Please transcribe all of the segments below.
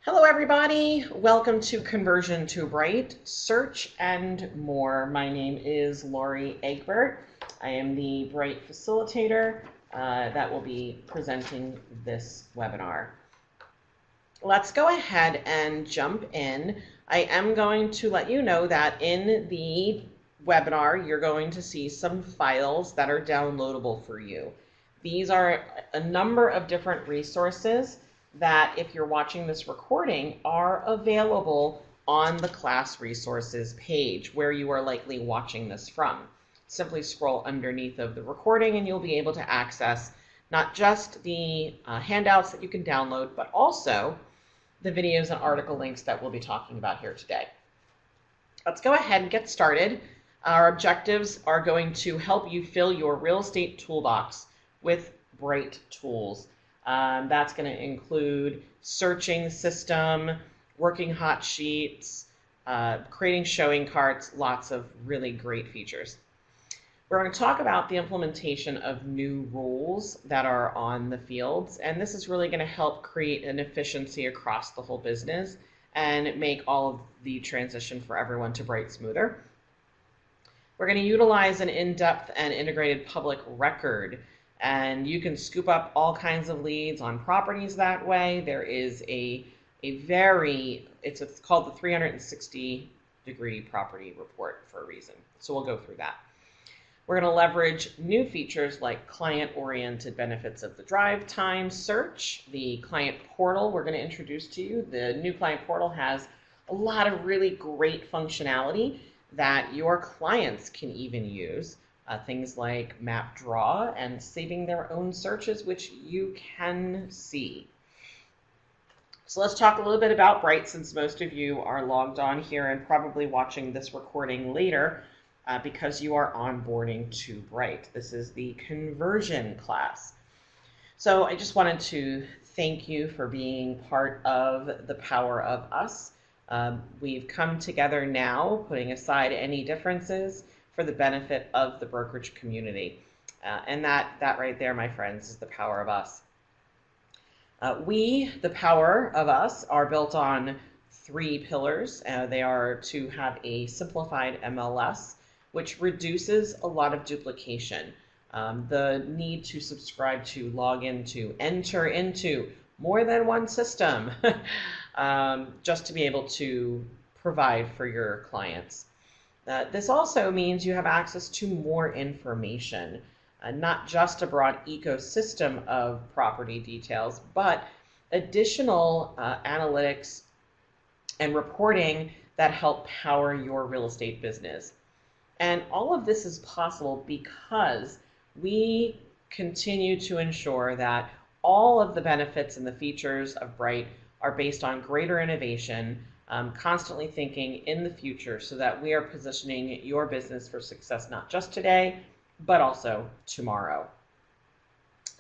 Hello everybody, welcome to Conversion to Bright, Search and More. My name is Lori Egbert. I am the Bright facilitator that will be presenting this webinar. Let's go ahead and jump in. I am going to let you know that in the webinar you're going to see some files that are downloadable for you. These are a number of different resources that, if you're watching this recording, are available on the class resources page where you are likely watching this from. Simply scroll underneath of the recording and you'll be able to access not just the handouts that you can download, but also the videos and article links that we'll be talking about here today. Let's go ahead and get started. Our objectives are going to help you fill your real estate toolbox with Bright tools. That's going to include searching the system, working hot sheets, creating showing carts, lots of really great features. We're going to talk about the implementation of new rules that are on the fields, and this is really going to help create an efficiency across the whole business and make all of the transition for everyone to Bright smoother. We're going to utilize an in-depth and integrated public record, and you can scoop up all kinds of leads on properties that way. There is it's called the 360-degree property report for a reason. So we'll go through that. We're going to leverage new features like client-oriented benefits of the drive time search, the client portal we're going to introduce to you. The new client portal has a lot of really great functionality that your clients can even use. Things like map draw and saving their own searches, which you can see. So let's talk a little bit about Bright, since most of you are logged on here and probably watching this recording later because you are onboarding to Bright. This is the conversion class. So I just wanted to thank you for being part of the power of us. We've come together now, putting aside any differences, for the benefit of the brokerage community. And that right there, my friends, is the power of us. The power of us, are built on three pillars. They are to have a simplified MLS, which reduces a lot of duplication. The need to subscribe to, log into, enter into more than one system, just to be able to provide for your clients. This also means you have access to more information, not just a broad ecosystem of property details, but additional analytics and reporting that help power your real estate business. And all of this is possible because we continue to ensure that all of the benefits and the features of Bright are based on greater innovation, constantly thinking in the future so that we are positioning your business for success, not just today, but also tomorrow.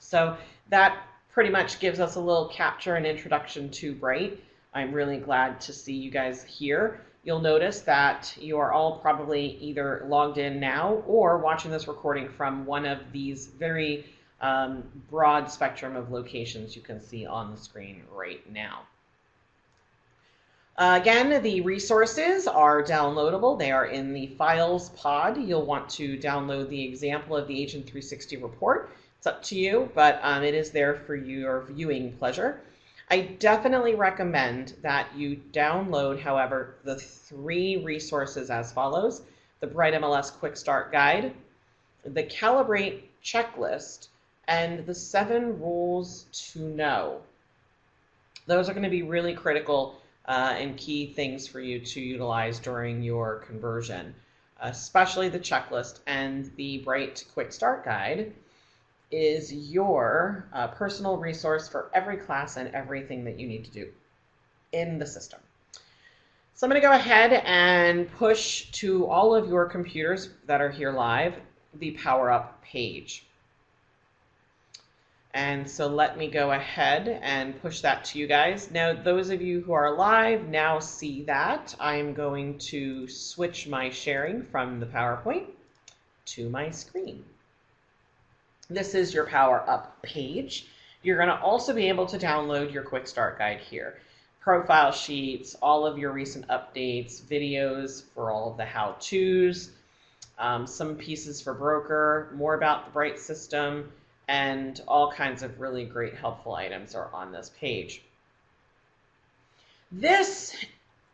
So that pretty much gives us a little capture and introduction to Bright. I'm really glad to see you guys here. You'll notice that you are all probably either logged in now or watching this recording from one of these very broad spectrum of locations you can see on the screen right now. Again, the resources are downloadable. They are in the files pod. You'll want to download the example of the Agent 360 report. It's up to you, but it is there for your viewing pleasure. I definitely recommend that you download, however, the three resources as follows: the Bright MLS Quick Start Guide, the Calibrate Checklist, and the 7 Rules to Know. Those are going to be really critical and key things for you to utilize during your conversion, especially the checklist. And the Bright Quick Start Guide is your personal resource for every class and everything that you need to do in the system. So I'm going to go ahead and push to all of your computers that are here live the Power Up page. And so let me go ahead and push that to you guys. Now, those of you who are live now see that. I'm going to switch my sharing from the PowerPoint to my screen. This is your Power Up page. You're going to also be able to download your Quick Start Guide here. profile sheets, all of your recent updates, videos for all of the how-tos, some pieces for broker, more about the Bright system, and all kinds of really great helpful items are on this page. This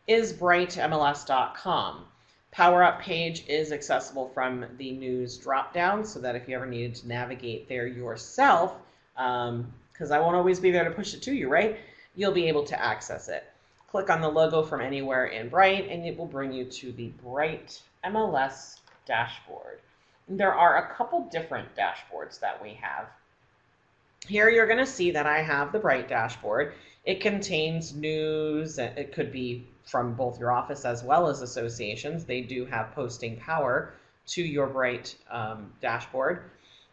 is BrightMLS.com. Power Up page is accessible from the news dropdown, so that if you ever needed to navigate there yourself, because I won't always be there to push it to you, right? You'll be able to access it. Click on the logo from anywhere in Bright, and it will bring you to the Bright MLS dashboard. There are a couple different dashboards that we have. Here you're going to see that I have the Bright dashboard. It contains news. It could be from both your office as well as associations. They do have posting power to your Bright dashboard.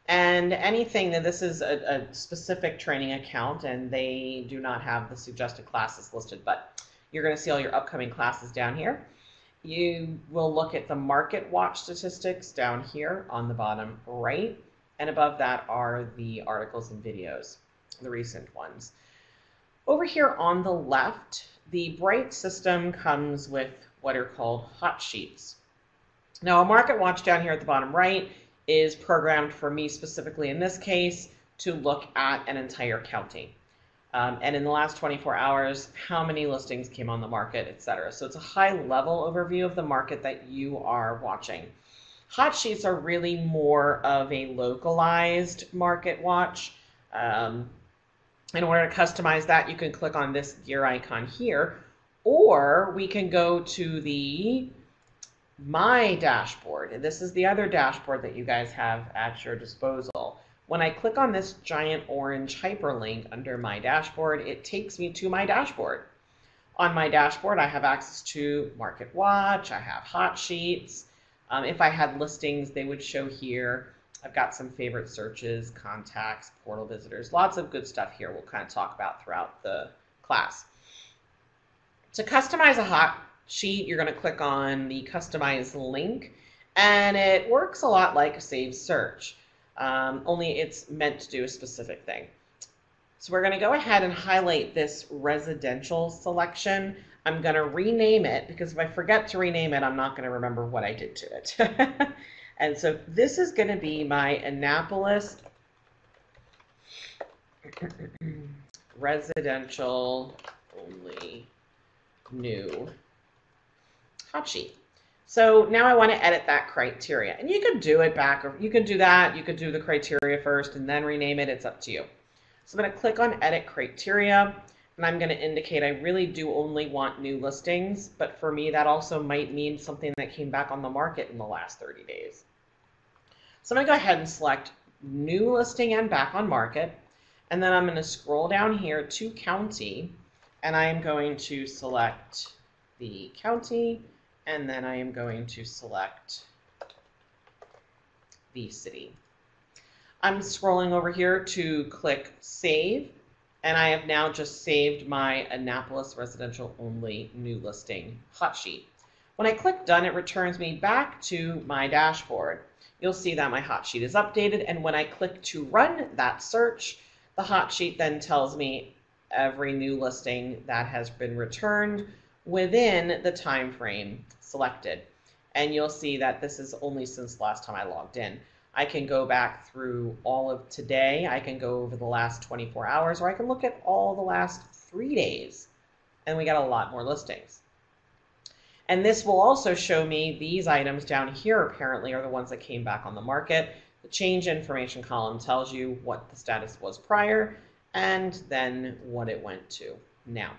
And anything that this is a specific training account, and they do not have the suggested classes listed, but you're going to see all your upcoming classes down here. You will look at the market watch statistics down here on the bottom right, and above that are the articles and videos, the recent ones. Over here on the left, the Bright system comes with what are called hot sheets. Now, a market watch down here at the bottom right is programmed for me specifically in this case to look at an entire county. And in the last 24 hours, how many listings came on the market, etc. So it's a high-level overview of the market that you are watching. Hot sheets are really more of a localized market watch. In order to customize that, you can click on this gear icon here, or we can go to the My Dashboard. This is the other dashboard that you guys have at your disposal. When I click on this giant orange hyperlink under My Dashboard, it takes me to my dashboard. On my dashboard, I have access to Market Watch, I have hot sheets. If I had listings, they would show here. I've got some favorite searches, contacts, portal visitors, lots of good stuff here we'll kind of talk about throughout the class. To customize a hot sheet, you're going to click on the Customize link, and it works a lot like Save Search, only it's meant to do a specific thing. So we're going to go ahead and highlight this residential selection. I'm going to rename it, because if I forget to rename it, I'm not going to remember what I did to it. And so this is going to be my Annapolis residential only new hot sheet. So now I want to edit that criteria, and you could do it back, or you could do that. You could do the criteria first and then rename it. It's up to you. So I'm going to click on Edit Criteria, and I'm going to indicate I really do only want new listings, but for me that also might mean something that came back on the market in the last 30 days. So I'm going to go ahead and select New Listing and Back on Market, and then I'm going to scroll down here to County, and I am going to select the county, and then I am going to select the city. I'm scrolling over here to click Save, and I have now just saved my Annapolis residential only new listing hot sheet. When I click Done, it returns me back to my dashboard. You'll see that my hot sheet is updated, and when I click to run that search, the hot sheet then tells me every new listing that has been returned within the time frame selected. And you'll see that this is only since last time I logged in. I can go back through all of today, I can go over the last 24 hours, or I can look at all the last 3 days, and we got a lot more listings. And this will also show me these items down here apparently are the ones that came back on the market. The change information column tells you what the status was prior and then what it went to now.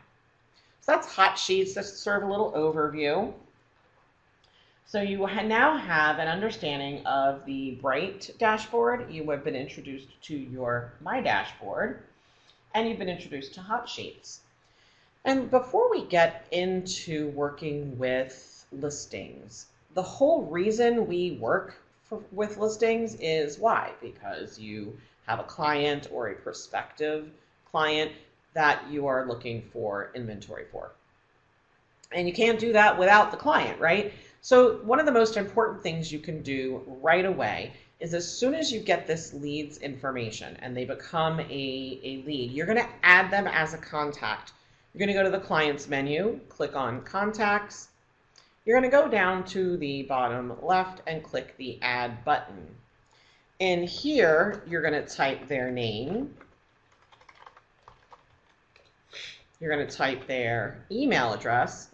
So that's hot sheets. That's sort of a little overview. So you now have an understanding of the Bright dashboard. You have been introduced to your My Dashboard, and you've been introduced to hot sheets. And before we get into working with listings, the whole reason we work with listings is why? Because you have a client or a prospective client that you are looking for inventory for. And you can't do that without the client, right? So one of the most important things you can do right away is as soon as you get this leads information and they become a lead, you're going to add them as a contact You're going to go to the Clients menu, click on Contacts. You're going to go down to the bottom left and click the Add button. In here, you're going to type their name. You're going to type their email address.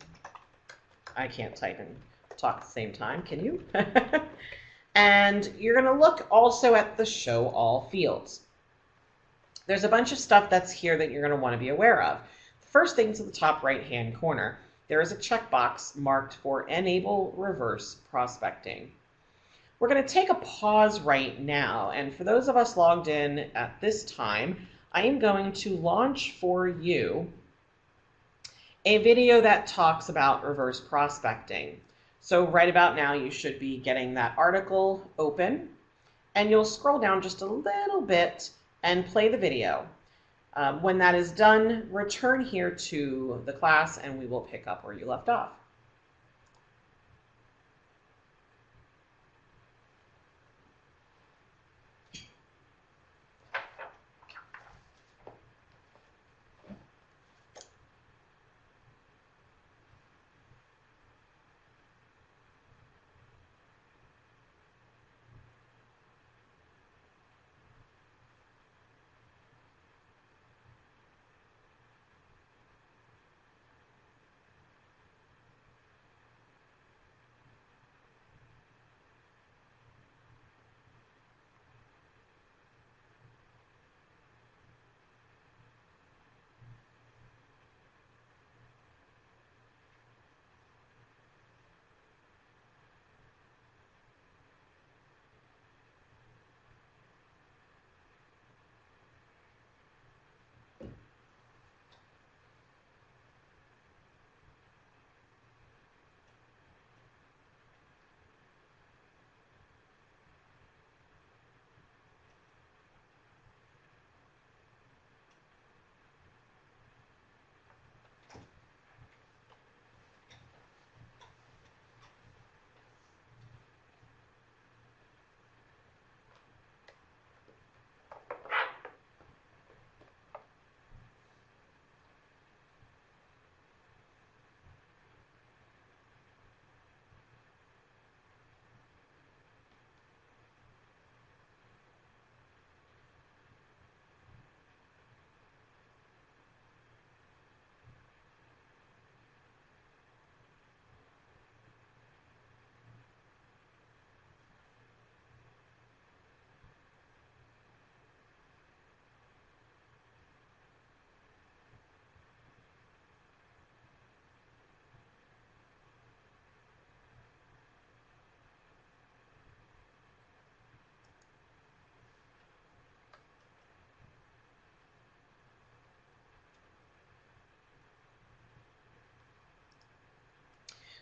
I can't type and talk at the same time, can you? And you're going to look also at the Show All fields. There's a bunch of stuff that's here that you're going to want to be aware of. The first thing to the top right-hand corner, there is a checkbox marked for Enable Reverse Prospecting. We're going to take a pause right now, and for those of us logged in at this time, I am going to launch for you a video that talks about reverse prospecting. So right about now, you should be getting that article open, and you'll scroll down just a little bit and play the video. When that is done, return here to the class, and we will pick up where you left off.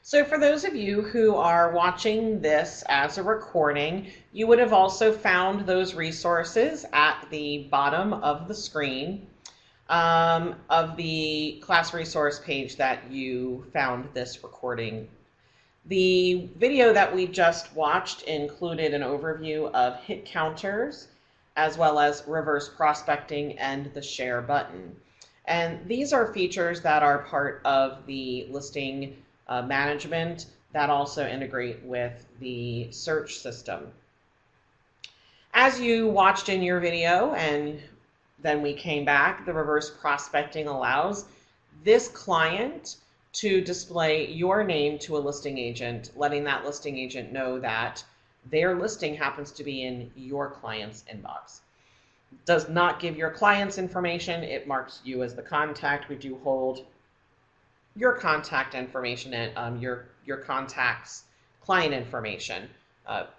So for those of you who are watching this as a recording, you would have also found those resources at the bottom of the screen of the class resource page that you found this recording. The video that we just watched included an overview of hit counters, as well as reverse prospecting and the share button. And these are features that are part of the listing management that also integrate with the search system. As you watched in your video and then we came back, the reverse prospecting allows this client to display your name to a listing agent, letting that listing agent know that their listing happens to be in your client's inbox. Does not give your client's information. It marks you as the contact. We do hold your contact information and your contact's client information,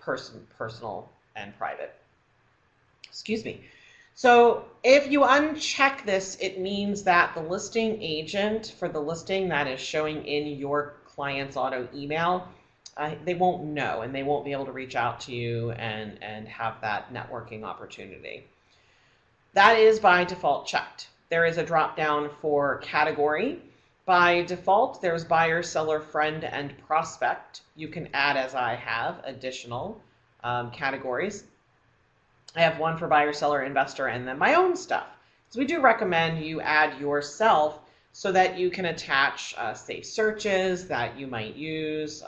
personal and private. Excuse me. So if you uncheck this, it means that the listing agent for the listing that is showing in your client's auto email, they won't know and they won't be able to reach out to you and have that networking opportunity. That is by default checked. There is a drop down for category. By default, there's buyer, seller, friend, and prospect. You can add, as I have, additional categories. I have one for buyer, seller, investor, and then my own stuff. So we do recommend you add yourself so that you can attach safe searches that you might use,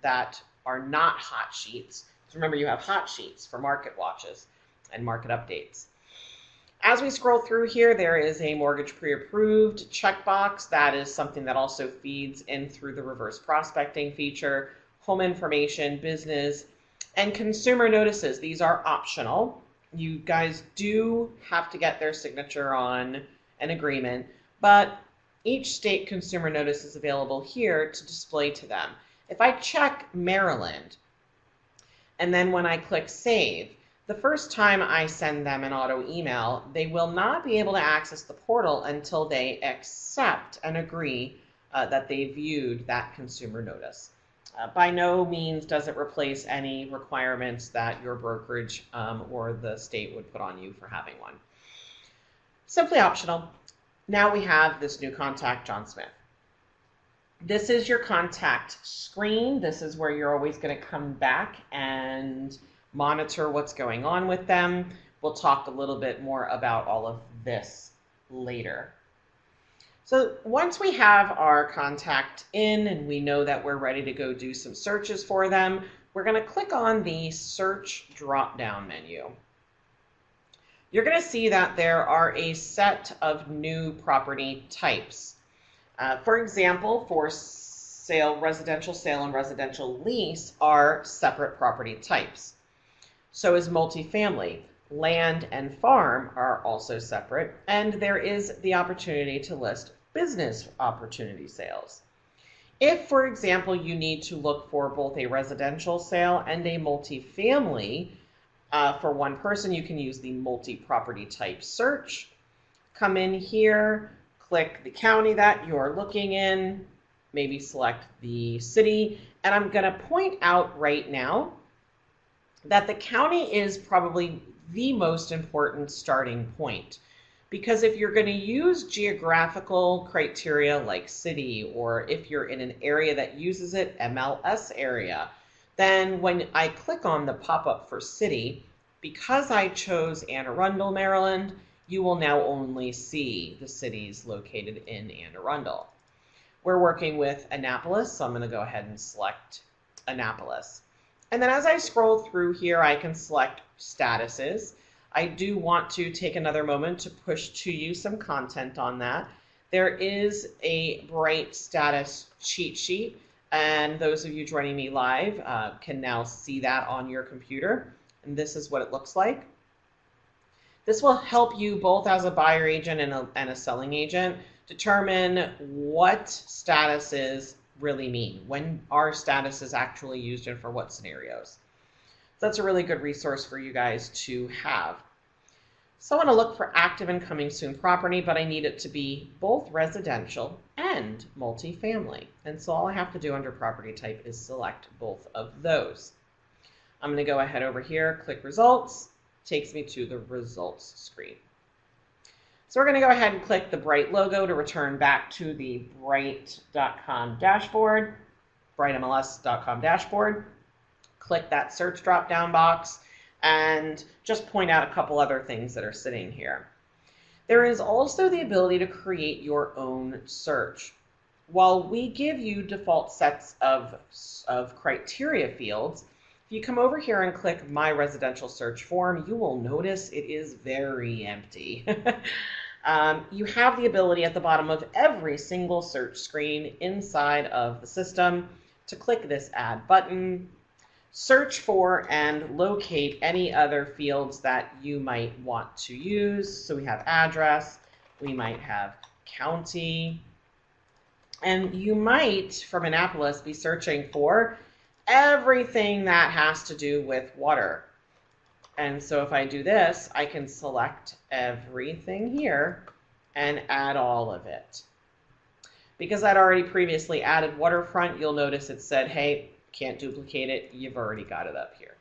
that are not hot sheets. So remember, you have hot sheets for market watches and market updates. As we scroll through here, there is a mortgage pre-approved checkbox. That is something that also feeds in through the reverse prospecting feature. Home information, business, and consumer notices. These are optional. You guys do have to get their signature on an agreement, but each state consumer notice is available here to display to them. If I check Maryland, and then when I click save, the first time I send them an auto email, they will not be able to access the portal until they accept and agree that they viewed that consumer notice. By no means does it replace any requirements that your brokerage or the state would put on you for having one. Simply optional. Now we have this new contact, John Smith. This is your contact screen. This is where you're always going to come back and monitor what's going on with them. We'll talk a little bit more about all of this later. So once we have our contact in and we know that we're ready to go do some searches for them, we're going to click on the search drop-down menu. You're going to see that there are a set of new property types. For example, for sale, residential sale and residential lease are separate property types. So is multifamily. Land and farm are also separate, and there is the opportunity to list business opportunity sales. If, for example, you need to look for both a residential sale and a multifamily for one person, you can use the multi-property type search. Come in here, click the county that you're looking in, maybe select the city, and I'm going to point out right now that the county is probably the most important starting point. Because if you're going to use geographical criteria like city, or if you're in an area that uses it, MLS area, then when I click on the pop-up for city, because I chose Anne Arundel, Maryland, you will now only see the cities located in Anne Arundel. We're working with Annapolis, so I'm going to go ahead and select Annapolis. And then as I scroll through here, I can select statuses. I do want to take another moment to push to you some content on that. There is a Bright status cheat sheet, and those of you joining me live can now see that on your computer. And this is what it looks like. This will help you both as a buyer agent and a selling agent determine what statuses really mean. When are statuses actually used and for what scenarios? That's a really good resource for you guys to have. So I want to look for active and coming soon property, but I need it to be both residential and multifamily. And so all I have to do under property type is select both of those. I'm going to go ahead over here, click results, takes me to the results screen. So we're going to go ahead and click the Bright logo to return back to the Bright.com dashboard, BrightMLS.com dashboard. Click that search drop-down box and just point out a couple other things that are sitting here. There is also the ability to create your own search. While we give you default sets of criteria fields, if you come over here and click My Residential Search Form, you will notice it is very empty. You have the ability at the bottom of every single search screen inside of the system to click this Add button, search for and locate any other fields that you might want to use. So we have address, we might have county, and you might, from Annapolis, be searching for everything that has to do with water. And so if I do this, I can select everything here and add all of it. Because I'd already previously added waterfront, you'll notice it said, hey, can't duplicate it, you've already got it up here.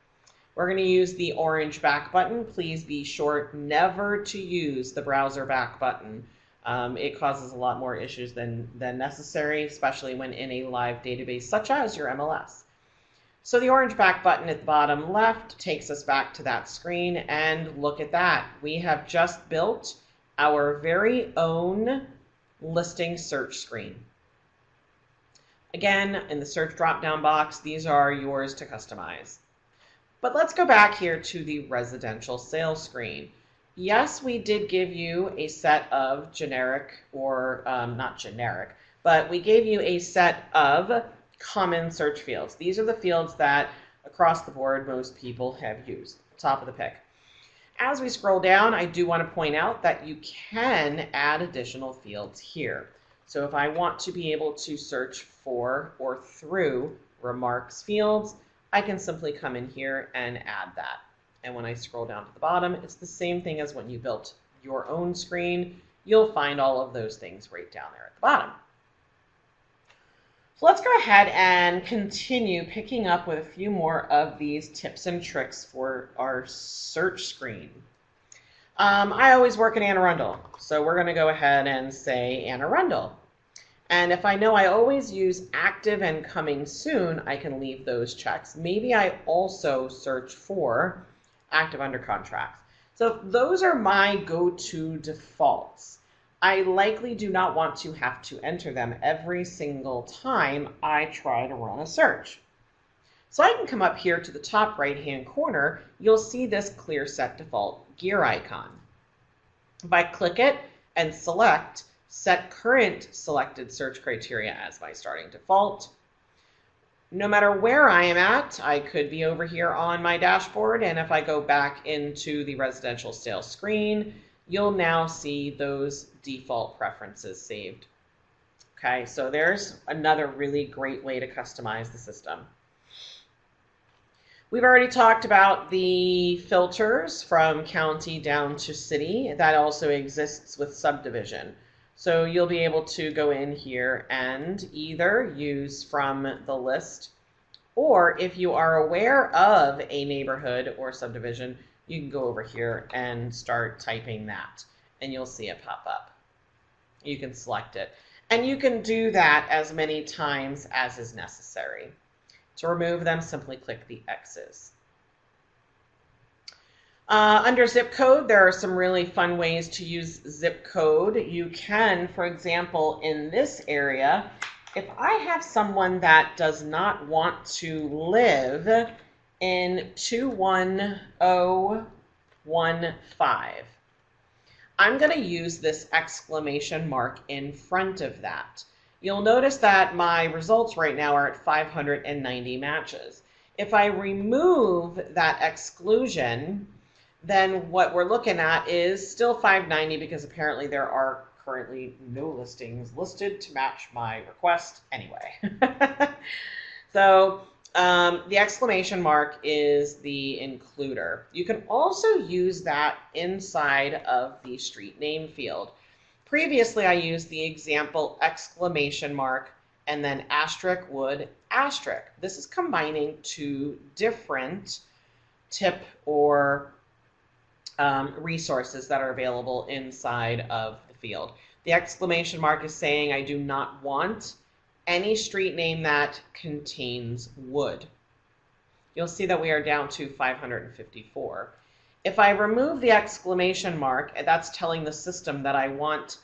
We're going to use the orange back button. Please be sure never to use the browser back button. It causes a lot more issues than necessary, especially when in a live database such as your MLS. So the orange back button at the bottom left takes us back to that screen, and look at that. We have just built our very own listing search screen. Again, in the search drop-down box, these are yours to customize. But let's go back here to the residential sales screen. Yes, we did give you a set of generic, or not generic, but we gave you a set of common search fields. These are the fields that across the board most people have used, top of the pick. As we scroll down, I do want to point out that you can add additional fields here. So if I want to be able to search for or through remarks fields, I can simply come in here and add that. And when I scroll down to the bottom, it's the same thing as when you built your own screen. You'll find all of those things right down there at the bottom. So let's go ahead and continue picking up with a few more of these tips and tricks for our search screen. I always work in Anne Arundel, so we're going to go ahead and say Anne Arundel. And if I know I always use active and coming soon, I can leave those checks. Maybe I also search for active under contract. So those are my go-to defaults. I likely do not want to have to enter them every single time I try to run a search. So I can come up here to the top right-hand corner. You'll see this clear set default gear icon. If I click it and select set current selected search criteria as my starting default, no matter where I am at, I could be over here on my dashboard, and if I go back into the residential sales screen, you'll now see those default preferences saved. Okay, so there's another really great way to customize the system. We've already talked about the filters from county down to city. That also exists with subdivision. So you'll be able to go in here and either use from the list, or if you are aware of a neighborhood or subdivision, you can go over here and start typing that, and you'll see it pop up. You can select it. And you can do that as many times as is necessary. To remove them, simply click the X's. Under zip code, there are some really fun ways to use zip code. You can, for example, in this area, if I have someone that does not want to live in 21015, I'm going to use this exclamation mark in front of that. You'll notice that my results right now are at 590 matches. If I remove that exclusion, then what we're looking at is still 590 because apparently there are currently no listings listed to match my request anyway. So the exclamation mark is the includer. You can also use that inside of the street name field. Previously, I used the example exclamation mark and then asterisk would asterisk. This is combining two different tip or resources that are available inside of the field. The exclamation mark is saying I do not want any street name that contains wood. You'll see that we are down to 554. If I remove the exclamation mark, that's telling the system that I want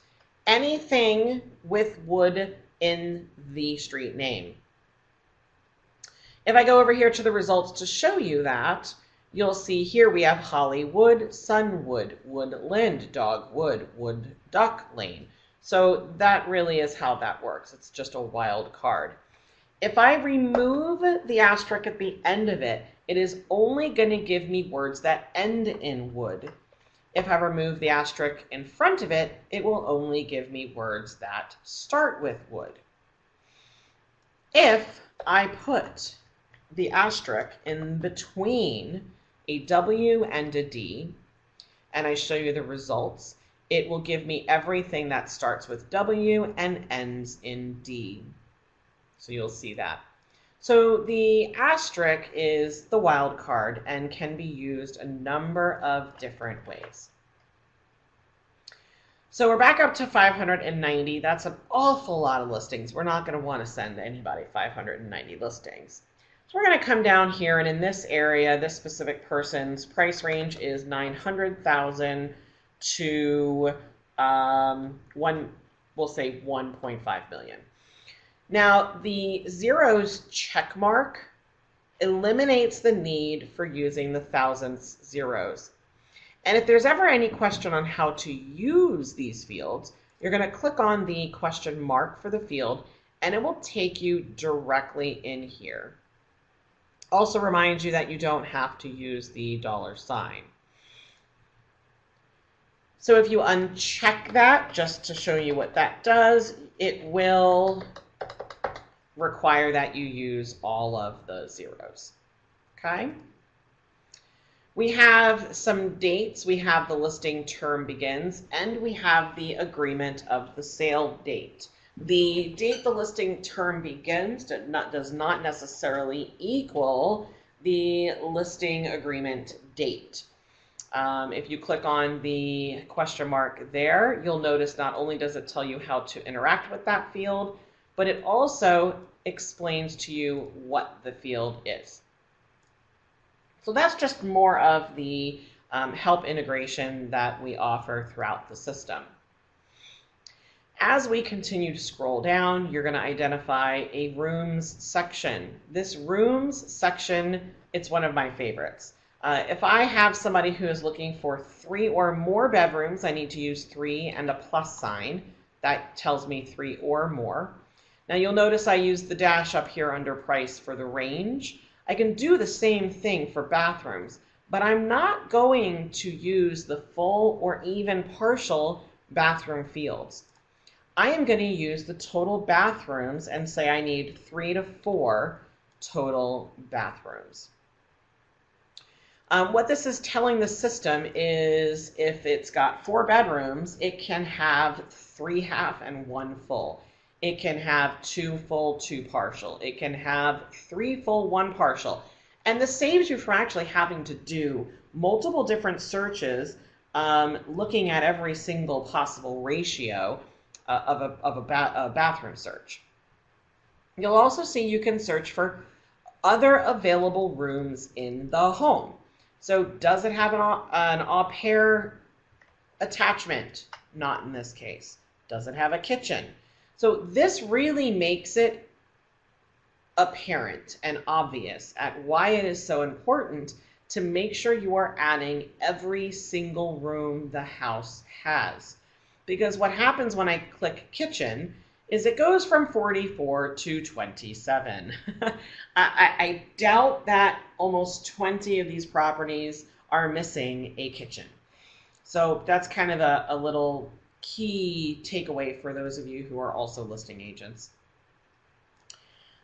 anything with wood in the street name. If I go over here to the results to show you that, you'll see here we have Hollywood, Sunwood, Woodland, Dogwood, Wood Duck Lane. So that really is how that works. It's just a wild card. If I remove the asterisk at the end of it, it is only going to give me words that end in wood. If I remove the asterisk in front of it, it will only give me words that start with wood. If I put the asterisk in between a W and a D, and I show you the results, it will give me everything that starts with W and ends in D. So you'll see that. So the asterisk is the wild card and can be used a number of different ways. So we're back up to 590. That's an awful lot of listings. We're not going to want to send anybody 590 listings. So we're going to come down here, and in this area, this specific person's price range is 900,000 to 1 we'll say 1.5 million. Now, the zeros check mark eliminates the need for using the thousandths zeros. And if there's ever any question on how to use these fields, you're going to click on the question mark for the field, and it will take you directly in here. Also reminds you that you don't have to use the $sign. So if you uncheck that, just to show you what that does, it will require that you use all of the zeros. Okay? We have some dates. We have the listing term begins, and we have the agreement of the sale date. The date the listing term begins does not necessarily equal the listing agreement date. If you click on the question mark there, you'll notice not only does it tell you how to interact with that field, but it also explains to you what the field is. So that's just more of the help integration that we offer throughout the system. As we continue to scroll down, you're going to identify a rooms section. This rooms section, it's one of my favorites. If I have somebody who is looking for 3 or more bedrooms, I need to use 3 and a plus sign. That tells me 3 or more. Now you'll notice I use the dash up here under price for the range. I can do the same thing for bathrooms, but I'm not going to use the full or even partial bathroom fields. I am going to use the total bathrooms and say I need 3 to 4 total bathrooms. What this is telling the system is if it's got 4 bedrooms, it can have 3 half and 1 full. It can have 2 full, 2 partial. It can have 3 full, 1 partial. And this saves you from actually having to do multiple different searches, looking at every single possible ratio of a bathroom search. You'll also see you can search for other available rooms in the home. So does it have an au pair attachment? Not in this case. Does it have a kitchen? So this really makes it apparent and obvious at why it is so important to make sure you are adding every single room the house has. Because what happens when I click kitchen is it goes from 44 to 27. I doubt that almost 20 of these properties are missing a kitchen. So that's kind of a little key takeaway for those of you who are also listing agents.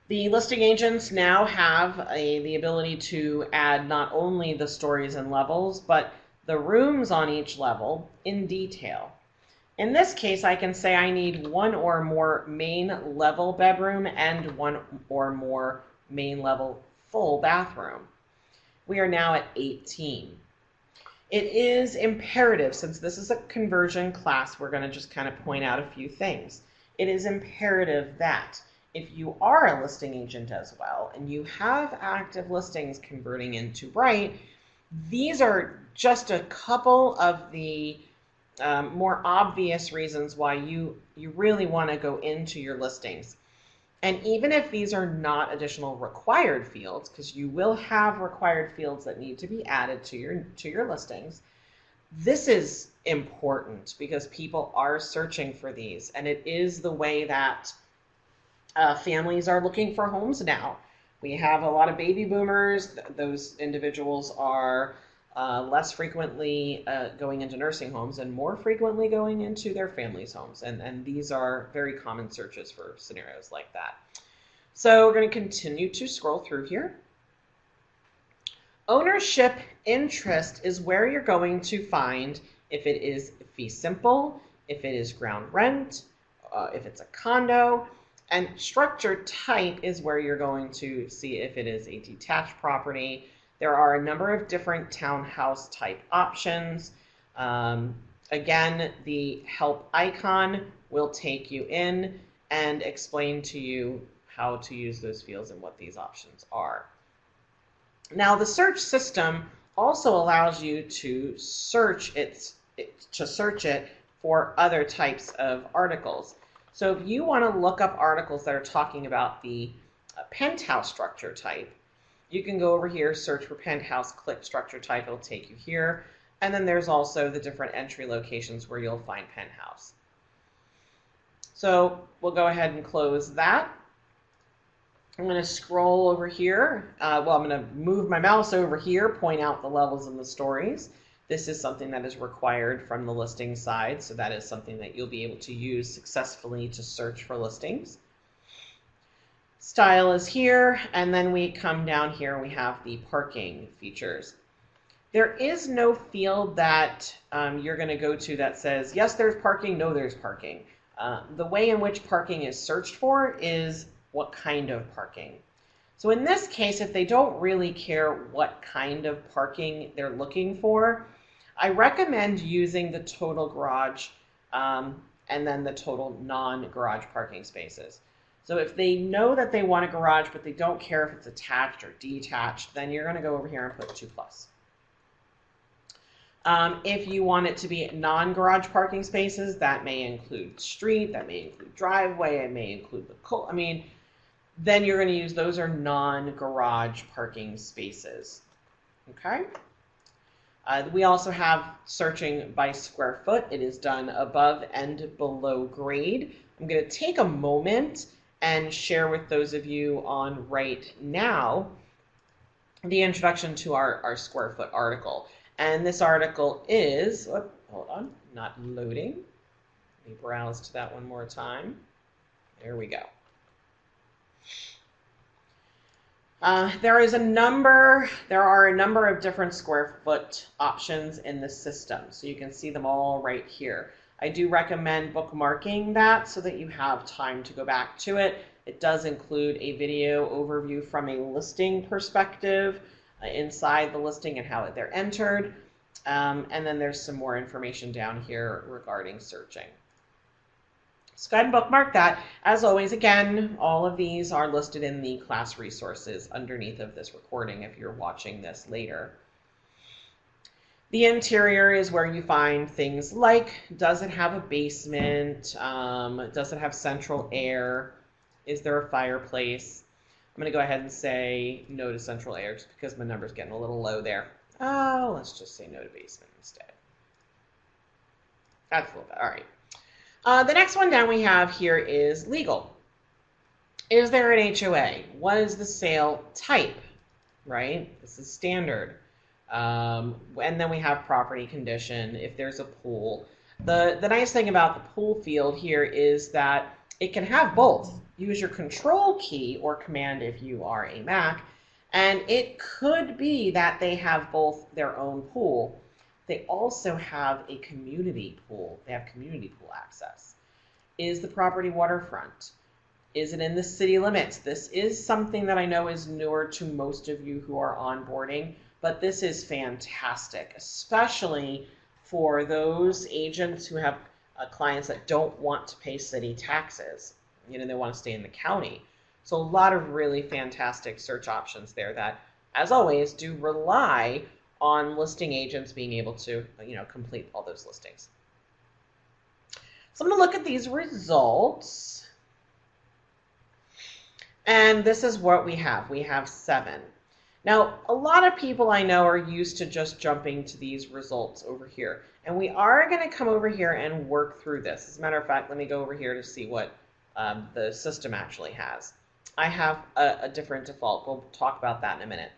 The listing agents now have the ability to add not only the stories and levels, but the rooms on each level in detail. In this case, I can say I need 1 or more main level bedroom and 1 or more main level full bathroom. We are now at 18. It is imperative, since this is a conversion class, we're going to just kind of point out a few things. It is imperative that if you are a listing agent as well, and you have active listings converting into Bright, these are just a couple of the more obvious reasons why you really want to go into your listings. And even if these are not additional required fields, because you will have required fields that need to be added to your listings, this is important because people are searching for these, and it is the way that families are looking for homes now. We have a lot of baby boomers. Those individuals are less frequently going into nursing homes and more frequently going into their families' homes. And these are very common searches for scenarios like that. So we're going to continue to scroll through here. Ownership interest is where you're going to find if it is fee simple, if it is ground rent, if it's a condo, and structure type is where you're going to see if it is a detached property. There are a number of different townhouse type options. Again, the help icon will take you in and explain to you how to use those fields and what these options are. Now, the search system also allows you to search it for other types of articles. So if you want to look up articles that are talking about the penthouse structure type, you can go over here, search for penthouse, click structure type, it'll take you here. And then there's also the different entry locations where you'll find penthouse. So we'll go ahead and close that. I'm going to scroll over here. I'm going to move my mouse over here, point out the levels and the stories. This is something that is required from the listing side, so that is something that you'll be able to use successfully to search for listings. Style is here, and then we come down here and we have the parking features. There is no field that you're going to go to that says, yes, there's parking, no, there's parking. The way in which parking is searched for is what kind of parking. So in this case, if they don't really care what kind of parking they're looking for, I recommend using the total garage and then the total non-garage parking spaces. So if they know that they want a garage, but they don't care if it's attached or detached, then you're going to go over here and put 2+. If you want it to be non-garage parking spaces, that may include street, that may include driveway, it may include the then you're going to use those are non-garage parking spaces. Okay. We also have searching by square foot. It is done above and below grade. I'm going to take a moment and share with those of you on right now the introduction to our square foot article. And this article is, hold on, not loading. Let me browse to that one more time. There we go. There are a number of different square foot options in the system, so you can see them all right here. I do recommend bookmarking that so that you have time to go back to it. It does include a video overview from a listing perspective inside the listing and how they're entered. And then there's some more information down here regarding searching. So go ahead and bookmark that. As always, again, all of these are listed in the class resources underneath of this recording if you're watching this later. The interior is where you find things like, does it have a basement? Does it have central air? Is there a fireplace? I'm going to go ahead and say no to central air just because my number's getting a little low there. Oh, let's just say no to basement instead. That's a little bit. All right. The next one down we have here is legal. Is there an HOA? What is the sale type? Right? This is standard. And then we have property condition, if there's a pool. The nice thing about the pool field here is that it can have both. Use your control key or command if you are a Mac, and it could be that they have both their own pool. They also have a community pool. They have community pool access. Is the property waterfront? Is it in the city limits? This is something that I know is newer to most of you who are onboarding, but this is fantastic, especially for those agents who have clients that don't want to pay city taxes. You know, they want to stay in the county. So a lot of really fantastic search options there that, as always, do rely on listing agents being able to, complete all those listings. So I'm going to look at these results. And this is what we have. We have 7. Now, a lot of people I know are used to just jumping to these results over here. And we are going to come over here and work through this. As a matter of fact, let me go over here to see what the system actually has. I have a different default. We'll talk about that in a minute.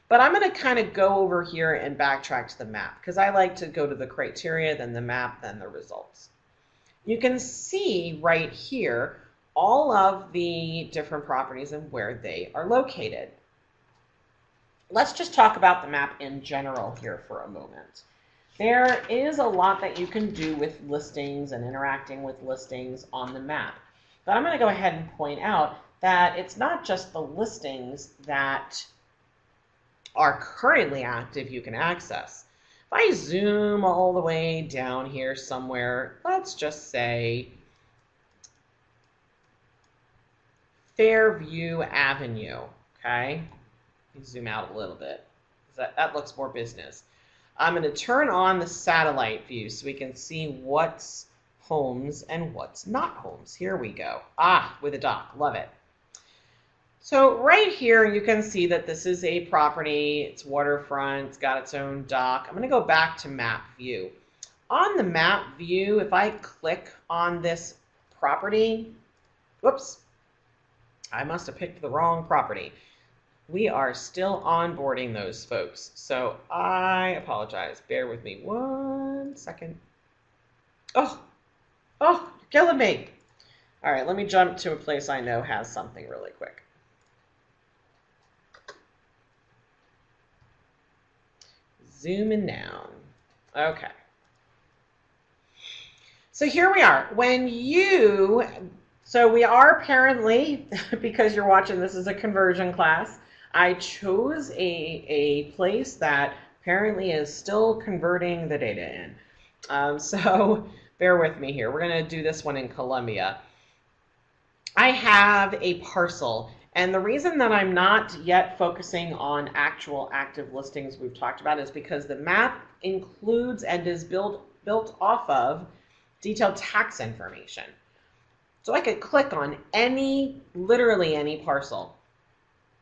But I'm going to kind of go over here and backtrack to the map because I like to go to the criteria, then the map, then the results. You can see right here all of the different properties and where they are located. Let's just talk about the map in general here for a moment. There is a lot that you can do with listings and interacting with listings on the map. But I'm going to go ahead and point out that it's not just the listings that are currently active you can access. If I zoom all the way down here somewhere, let's just say Fairview Avenue, okay? Zoom out a little bit. That looks more business. I'm going to turn on the satellite view so we can see what's homes and what's not homes. Here we go. Ah, with a dock. Love it. So right here, you can see that this is a property. It's waterfront. It's got its own dock. I'm going to go back to map view. On the map view, if I click on this property, whoops, I must have picked the wrong property. We are still onboarding those folks. So I apologize. Bear with me 1 second. Oh, you're killing me. All right, let me jump to a place I know has something really quick. Zooming down. Okay. So here we are. So we are apparently, because you're watching this as a conversion class, I chose a place that apparently is still converting the data in. So bear with me here. We're going to do this one in Colombia. I have a parcel. And the reason that I'm not yet focusing on actual active listings we've talked about is because the map includes and is built off of detailed tax information. So I could click on literally any parcel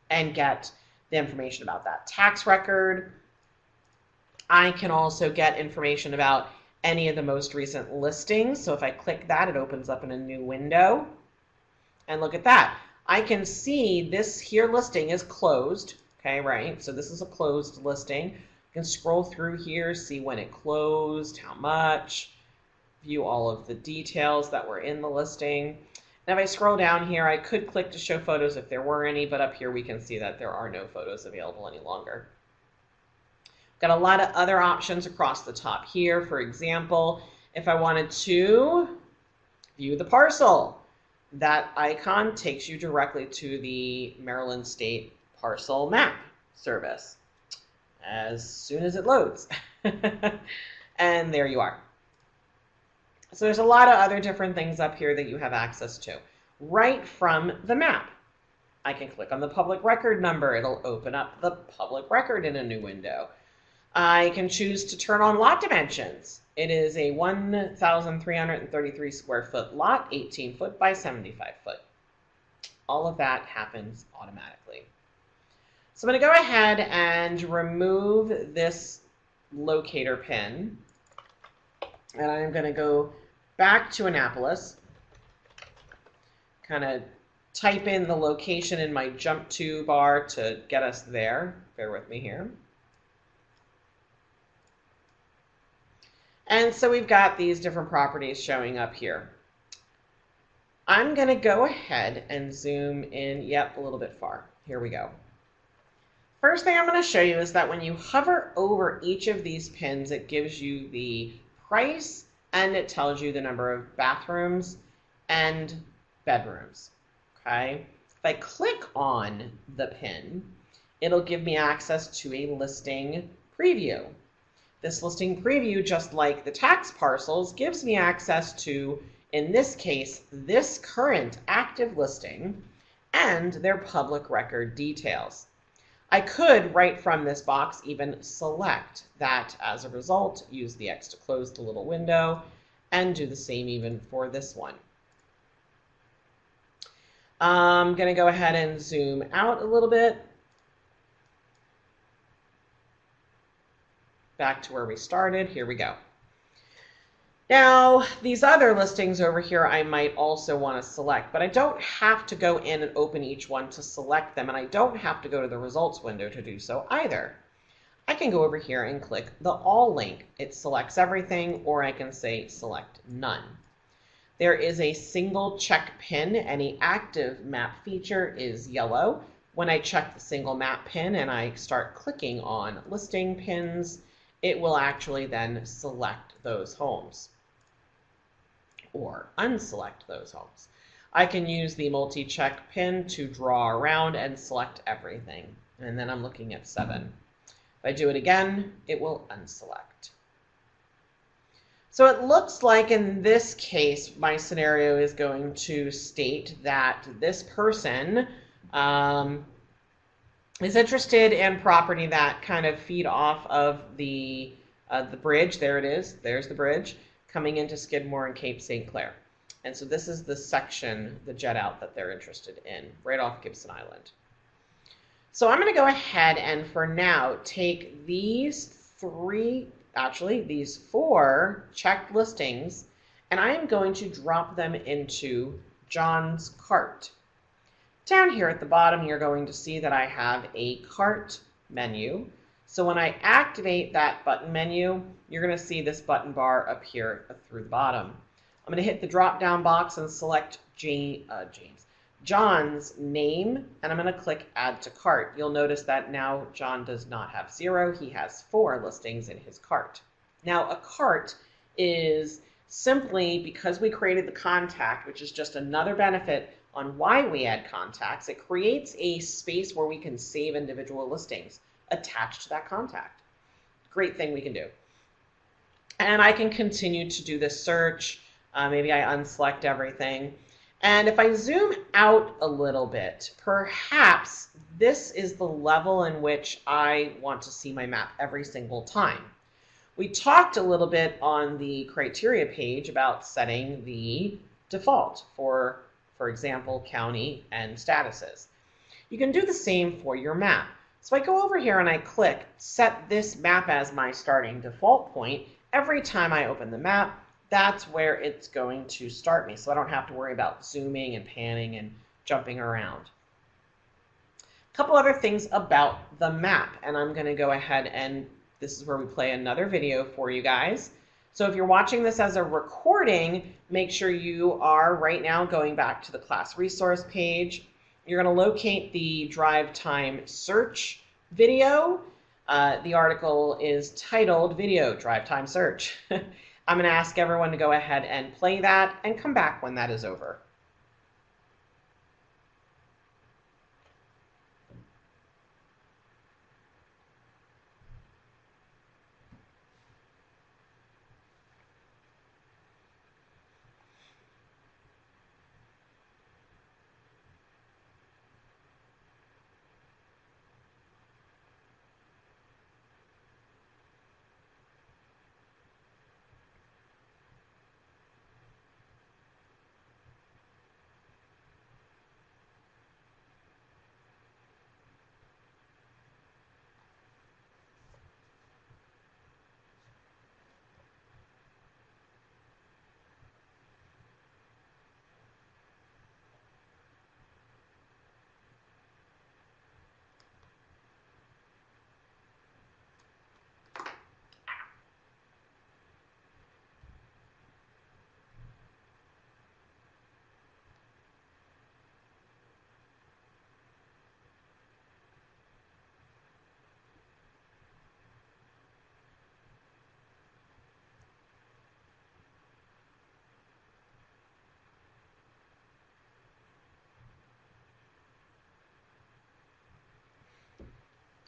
and get the information about that tax record. I can also get information about any of the most recent listings. So if I click that, it opens up in a new window. And look at that. I can see this here listing is closed. Okay, right? So this is a closed listing. I can scroll through here, see when it closed, how much, view all of the details that were in the listing. And if I scroll down here, I could click to show photos if there were any, but up here we can see that there are no photos available any longer. Got a lot of other options across the top here. For example, if I wanted to view the parcel, that icon takes you directly to the Maryland State Parcel Map service as soon as it loads. And there you are. So there's a lot of other different things up here that you have access to right from the map. I can click on the public record number. It'll open up the public record in a new window. I can choose to turn on lot dimensions. It is a 1,333 square foot lot, 18 foot by 75 foot. All of that happens automatically. So I'm going to go ahead and remove this locator pin. And I'm going to go back to Annapolis, kind of type in the location in my jump to bar to get us there. Bear with me here. And so we've got these different properties showing up here. I'm going to go ahead and zoom in, a little bit far. Here we go. First thing I'm going to show you is that when you hover over each of these pins, it gives you the price and it tells you the number of bathrooms and bedrooms. Okay. If I click on the pin, it'll give me access to a listing preview. This listing preview, just like the tax parcels, gives me access to, in this case, this current active listing and their public record details. I could, right from this box, even select that as a result, use the X to close the little window, and do the same even for this one. I'm going to go ahead and zoom out a little bit. Back to where we started. Here we go. Now, these other listings over here I might also want to select, but I don't have to go in and open each one to select them, and I don't have to go to the results window to do so either. I can go over here and click the All link. It selects everything, or I can say Select None. There is a single check pin. Any active map feature is yellow. When I check the single map pin and I start clicking on listing pins, it will actually then select those homes or unselect those homes. I can use the multi-check pin to draw around and select everything. And then I'm looking at 7. If I do it again, it will unselect. So it looks like in this case, my scenario is going to state that this person is interested in property that kind of feed off of the bridge. There it is. There's the bridge coming into Skidmore and Cape St. Clair. And so this is the section, the jet out that they're interested in, right off Gibson Island. So I'm going to go ahead and for now take these these 4 checked listings, and I am going to drop them into John's cart. Down here at the bottom, you're going to see that I have a cart menu. So when I activate that button menu, you're going to see this button bar appear through the bottom. I'm going to hit the drop-down box and select John's name, and I'm going to click Add to Cart. You'll notice that now John does not have 0. He has 4 listings in his cart. Now, a cart is simply, because we created the contact, which is just another benefit on why we add contacts, it creates a space where we can save individual listings attached to that contact. Great thing we can do. And I can continue to do this search. Maybe I unselect everything. And if I zoom out a little bit, perhaps this is the level in which I want to see my map every single time. We talked a little bit on the criteria page about setting the default for example, county and statuses. You can do the same for your map. So I go over here and I click set this map as my starting default point. Every time I open the map, that's where it's going to start me, so I don't have to worry about zooming and panning and jumping around. A couple other things about the map, and I'm going to go ahead and this is where we play another video for you guys. So if you're watching this as a recording, make sure you are right now going back to the class resource page. You're going to locate the drive time search video. The article is titled Video Drive Time Search. I'm going to ask everyone to go ahead and play that and come back when that is over.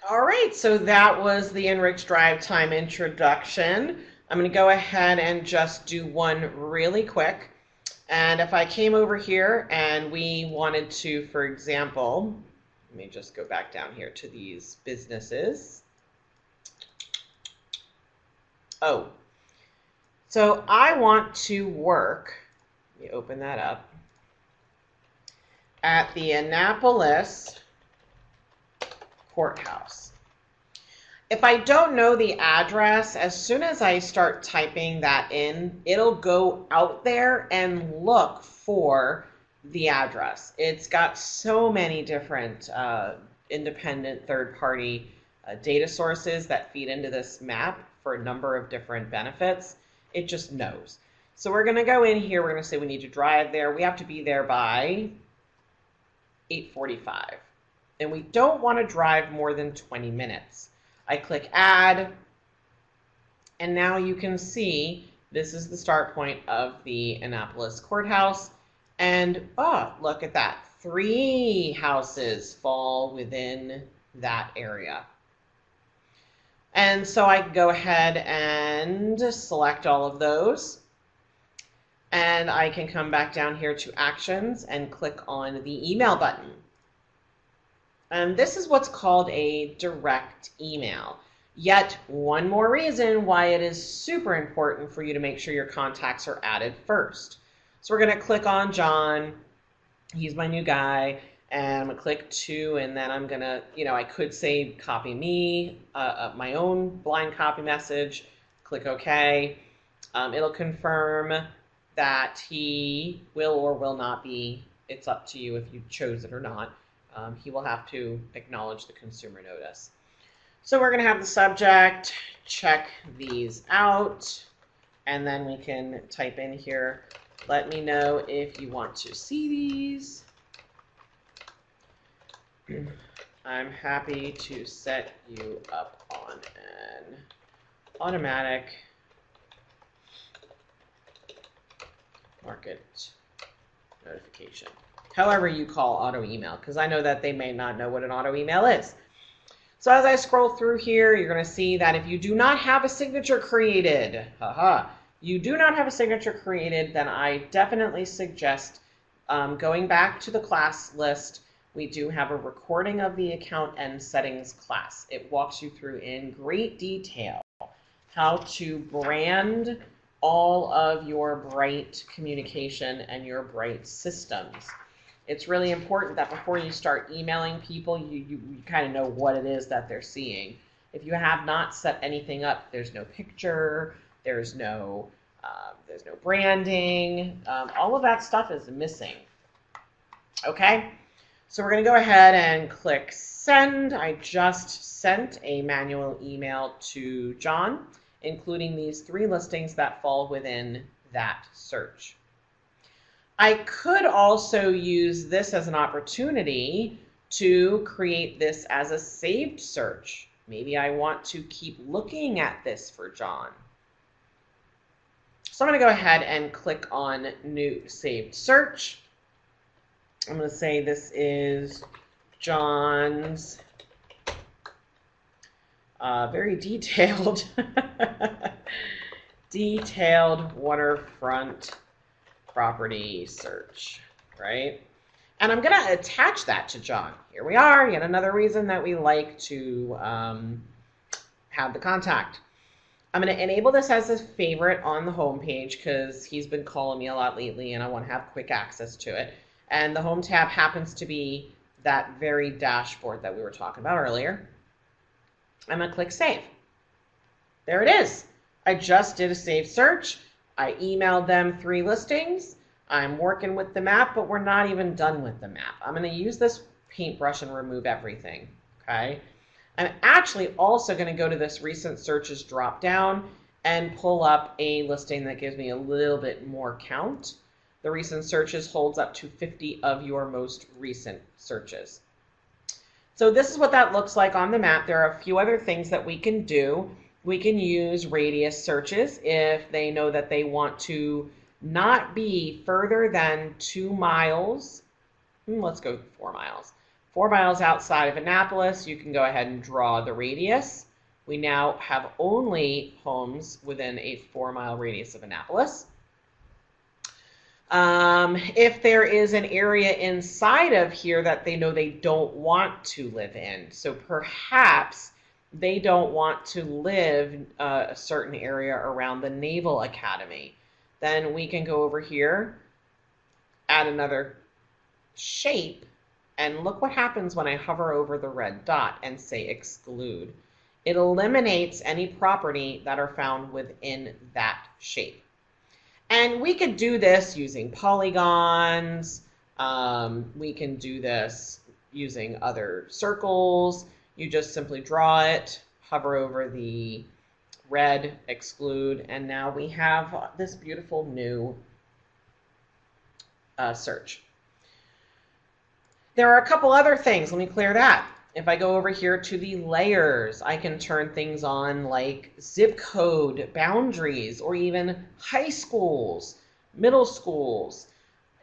All right, so that was the Enriched Drive Time introduction. I'm going to go ahead and just do one really quick. And if I came over here and we wanted to, for example, let me just go back down here to these businesses. Oh, so I want to work, let me open that up, at the Annapolis Courthouse. If I don't know the address, as soon as I start typing that in, it'll go out there and look for the address. It's got so many different independent third-party data sources that feed into this map for a number of different benefits. It just knows. So we're going to go in here. We're going to say we need to drive there. We have to be there by 8:45. And we don't want to drive more than 20 minutes. I click Add, and now you can see this is the start point of the Annapolis Courthouse. And look at that. 3 houses fall within that area. And so I can go ahead and select all of those. And I can come back down here to Actions and click on the email button. And this is what's called a direct email. Yet one more reason why it is super important for you to make sure your contacts are added first. So we're going to click on John. He's my new guy. And I'm going to click to, and then I'm going to, I could say copy me, my own blind copy message. Click OK. It'll confirm that he will or will not be. It's up to you if you chose it or not. He will have to acknowledge the consumer notice. So we're going to have the subject, check these out, and then we can type in here, let me know if you want to see these. I'm happy to set you up on an automatic market notification. However you call auto email, because I know that they may not know what an auto email is. So as I scroll through here, you're going to see that if you do not have a signature created, you do not have a signature created, then I definitely suggest going back to the class list. We do have a recording of the account and settings class. It walks you through in great detail how to brand all of your Bright communication and your Bright systems. It's really important that before you start emailing people, you kind of know what it is that they're seeing. If you have not set anything up, there's no picture, there's no branding, all of that stuff is missing. Okay, so we're going to go ahead and click send. I just sent a manual email to John, including these 3 listings that fall within that search. I could also use this as an opportunity to create this as a saved search. Maybe I want to keep looking at this for John. So I'm going to go ahead and click on New Saved Search. I'm going to say this is John's very detailed, detailed waterfront property search, right? And I'm going to attach that to John. Here we are, yet another reason that we like to have the contact. I'm going to enable this as a favorite on the home page because he's been calling me a lot lately and I want to have quick access to it. And the home tab happens to be that very dashboard that we were talking about earlier. I'm going to click save. There it is. I just did a save search. I emailed them 3 listings. I'm working with the map, but we're not even done with the map. I'm going to use this paintbrush and remove everything. Okay. I'm actually also going to go to this recent searches drop down and pull up a listing that gives me a little bit more count. The recent searches holds up to 50 of your most recent searches. So this is what that looks like on the map. There are a few other things that we can do. We can use radius searches if they know that they want to not be further than 2 miles. Let's go 4 miles. 4 miles outside of Annapolis, you can go ahead and draw the radius. We now have only homes within a 4-mile radius of Annapolis. If there is an area inside of here that they know they don't want to live in, so perhaps they don't want to live a certain area around the Naval Academy, then we can go over here, add another shape, and look what happens when I hover over the red dot and say exclude. It eliminates any property that are found within that shape. And we could do this using polygons. We can do this using other circles. You just simply draw it, hover over the red, exclude, and now we have this beautiful new search. There are a couple other things. Let me clear that. If I go over here to the layers, I can turn things on like zip code, boundaries, or even high schools, middle schools.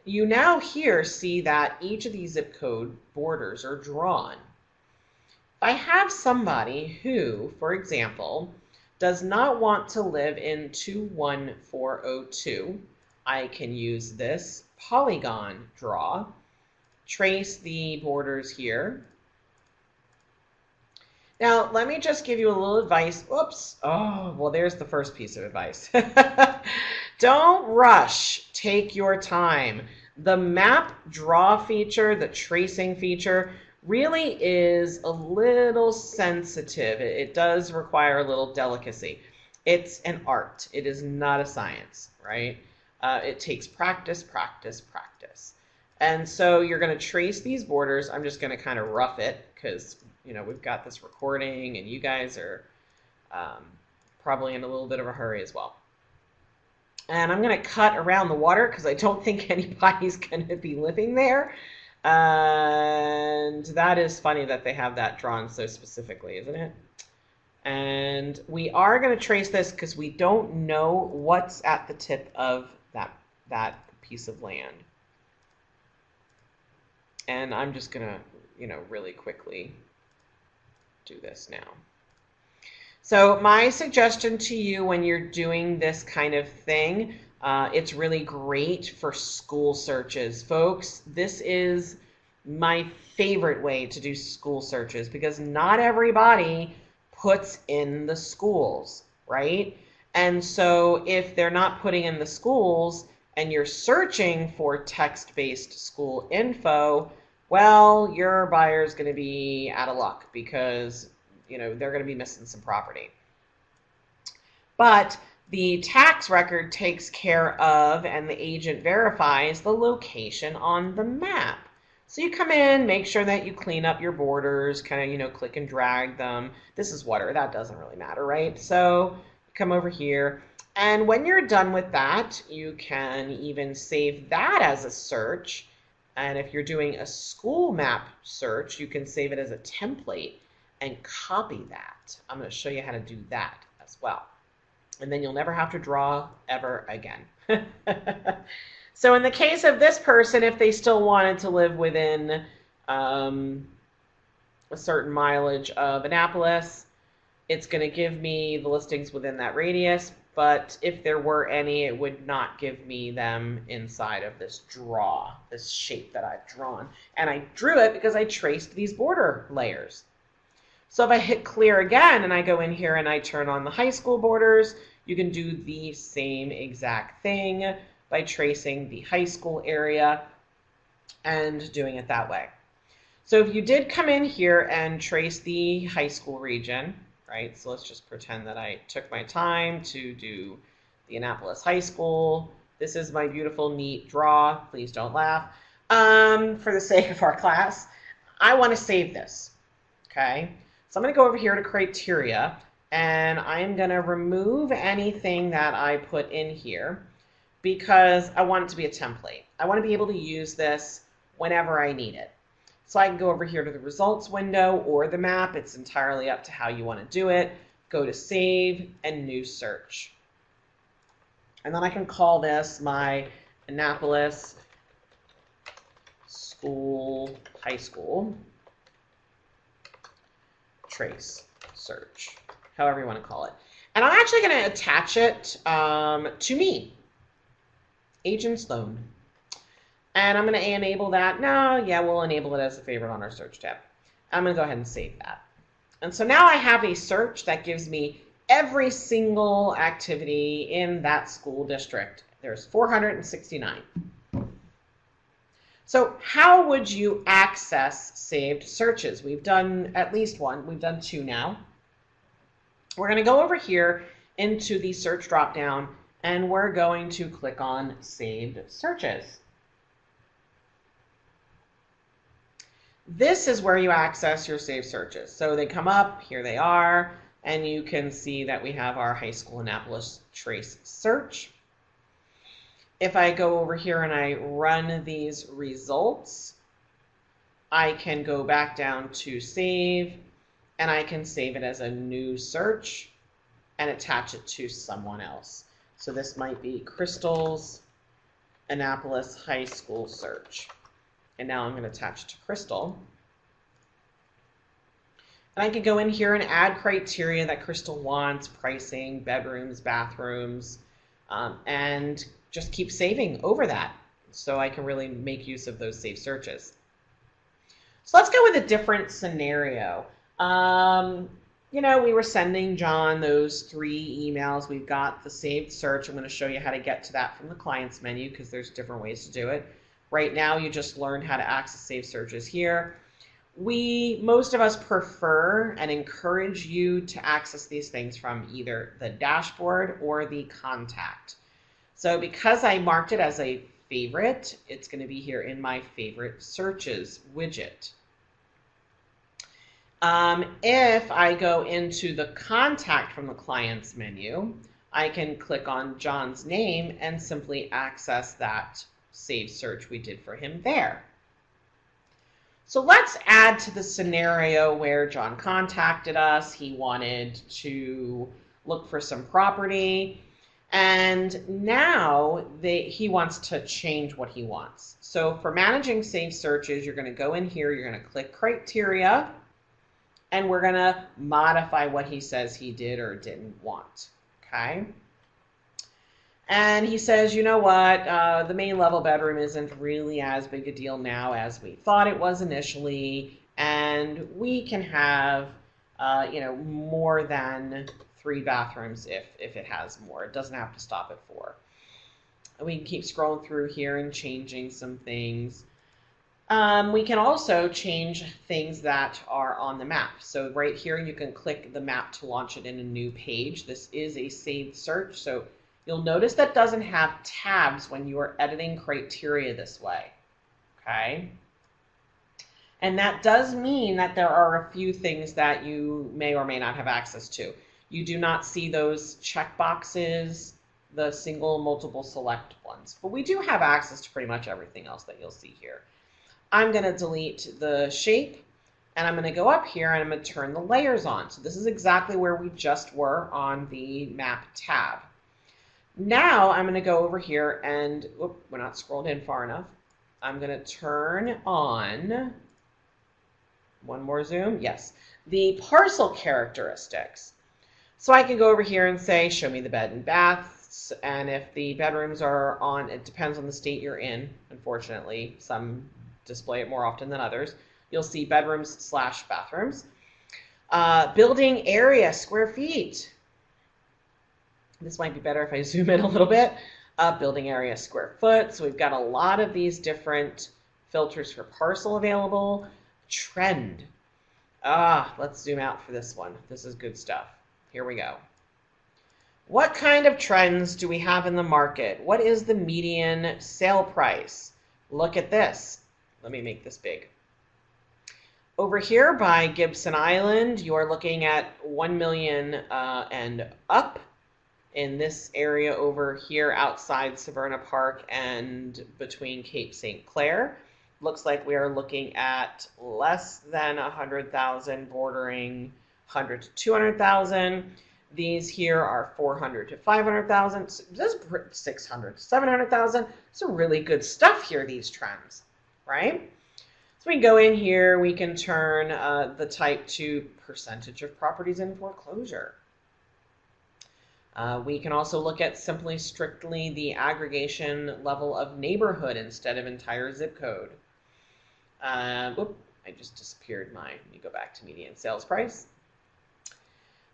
You now here see that each of these zip code borders are drawn. If I have somebody who, for example, does not want to live in 21402, I can use this polygon draw, trace the borders here. Now, let me just give you a little advice. Oops. Oh, well, there's the first piece of advice. Don't rush. Take your time. The map draw feature, the tracing feature, really is a little sensitive. It does require a little delicacy. It's an art. It is not a science, right? It takes practice, practice, practice. And so you're going to trace these borders. I'm just going to kind of rough it because, you know, we've got this recording and you guys are probably in a little bit of a hurry as well. And I'm going to cut around the water because I don't think anybody's going to be living there. And that is funny that they have that drawn so specifically, isn't it? And we are going to trace this because we don't know what's at the tip of that piece of land. And I'm just going to, you know, really quickly do this now. So my suggestion to you when you're doing this kind of thing, it's really great for school searches. Folks, this is my favorite way to do school searches because not everybody puts in the schools, right? And so if they're not putting in the schools and you're searching for text-based school info, well, your buyer's going to be out of luck because, you know, they're going to be missing some property. But the tax record takes care of and the agent verifies the location on the map. So you come in, make sure that you clean up your borders, kind of, you know, click and drag them. This is water, that doesn't really matter, right? So come over here. And when you're done with that, you can even save that as a search. And if you're doing a school map search, you can save it as a template and copy that. I'm going to show you how to do that as well. And then you'll never have to draw ever again. So in the case of this person, if they still wanted to live within a certain mileage of Annapolis, it's going to give me the listings within that radius. But if there were any, it would not give me them inside of this draw, this shape that I've drawn. And I drew it because I traced these border layers. So if I hit clear again and I go in here and I turn on the high school borders, you can do the same exact thing by tracing the high school area and doing it that way. So if you did come in here and trace the high school region, right? So let's just pretend that I took my time to do the Annapolis High School. This is my beautiful, neat draw. Please don't laugh. For the sake of our class, I want to save this, okay? So I'm going to go over here to criteria, and I'm going to remove anything that I put in here because I want it to be a template. I want to be able to use this whenever I need it. So I can go over here to the results window or the map. It's entirely up to how you want to do it. Go to save and new search. And then I can call this my Annapolis High School trace search, however you want to call it. And I'm actually going to attach it to me, Agent Sloan. And I'm going to enable that. No, yeah, we'll enable it as a favorite on our search tab. I'm going to go ahead and save that. And so now I have a search that gives me every single activity in that school district. There's 469. So how would you access saved searches? We've done at least one. We've done two now. We're going to go over here into the search dropdown, and we're going to click on saved searches. This is where you access your saved searches. So they come up, here they are, and you can see that we have our high school Annapolis trace search. If I go over here and I run these results, I can go back down to save, and I can save it as a new search and attach it to someone else. So this might be Crystal's Annapolis High School search. And now I'm going to attach it to Crystal. And I can go in here and add criteria that Crystal wants, pricing, bedrooms, bathrooms, and just keep saving over that so I can really make use of those saved searches. So let's go with a different scenario. You know, we were sending John those 3 emails. We've got the saved search. I'm going to show you how to get to that from the clients menu because there's different ways to do it. Right now, you just learned how to access saved searches here. Most of us prefer and encourage you to access these things from either the dashboard or the contact. So because I marked it as a favorite, it's going to be here in my favorite searches widget. If I go into the contact from the clients menu, I can click on John's name and simply access that saved search we did for him there. So let's add to the scenario where John contacted us. He wanted to look for some property, and now he wants to change what he wants. So for managing saved searches, you're going to go in here, you're going to click criteria, and we're going to modify what he says he did or didn't want, okay? And he says, you know what, the main level bedroom isn't really as big a deal now as we thought it was initially, and we can have, you know, more than 3 bathrooms if it has more. It doesn't have to stop at 4. We can keep scrolling through here and changing some things. We can also change things that are on the map. So right here, you can click the map to launch it in a new page. This is a saved search, so you'll notice that doesn't have tabs when you are editing criteria this way, okay? And that does mean that there are a few things that you may or may not have access to. You do not see those check boxes, the single, multiple select ones, but we do have access to pretty much everything else that you'll see here. I'm going to delete the shape, and I'm going to go up here and I'm going to turn the layers on. So this is exactly where we just were on the map tab. Now I'm going to go over here and, we're not scrolled in far enough. I'm going to turn on, one more zoom, yes, the parcel characteristics. So I can go over here and say, show me the bed and baths, and if the bedrooms are on, it depends on the state you're in, unfortunately. Some display it more often than others. You'll see bedrooms/bathrooms. Building area, square feet. This might be better if I zoom in a little bit. Building area, square foot. So we've got a lot of these different filters for parcel available. Trend. Let's zoom out for this one. This is good stuff. Here we go. What kind of trends do we have in the market? What is the median sale price? Look at this. Let me make this big. Over here by Gibson Island, you are looking at 1 million and up. In this area over here outside Severna Park and between Cape St. Clair, looks like we are looking at less than 100,000, bordering 100 to 200,000. These here are 400 to 500,000. This is 600 to 700,000. Some really good stuff here, these trends, right? So we can go in here, we can turn the type to percentage of properties in foreclosure. We can also look at strictly the aggregation level of neighborhood instead of entire zip code. I just disappeared mine. Let me go back to median sales price.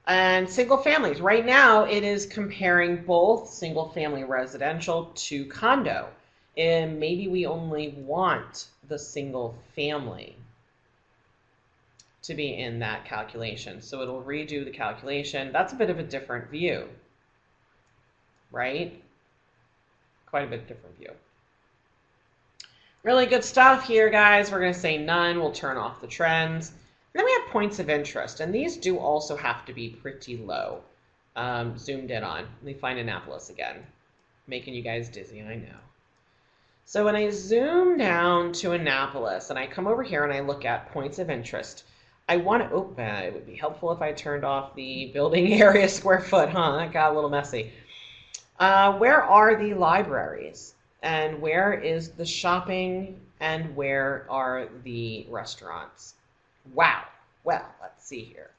And single families. Right now, it is comparing both single family residential to condo. And maybe we only want the single family to be in that calculation. So it'll redo the calculation. That's a bit of a different view, right? Quite a bit different view. Really good stuff here, guys. We're going to say none. We'll turn off the trends. And then we have points of interest, and these do also have to be pretty low. Zoomed in on. Let me find Annapolis again. Making you guys dizzy, I know. So when I zoom down to Annapolis, and I come over here and I look at points of interest, I want to, it would be helpful if I turned off the building area square foot, huh? That got a little messy. Where are the libraries? And where is the shopping? And where are the restaurants? Wow. Well, let's see here.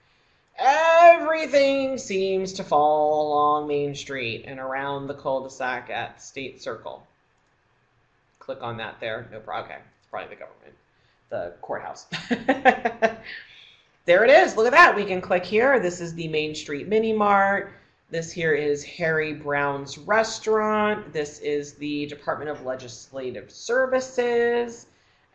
Everything seems to fall along Main Street and around the cul-de-sac at State Circle. Click on that there. No problem. Okay. It's probably the government, the courthouse. There it is. Look at that. We can click here. This is the Main Street Mini Mart. This here is Harry Brown's Restaurant. This is the Department of Legislative Services.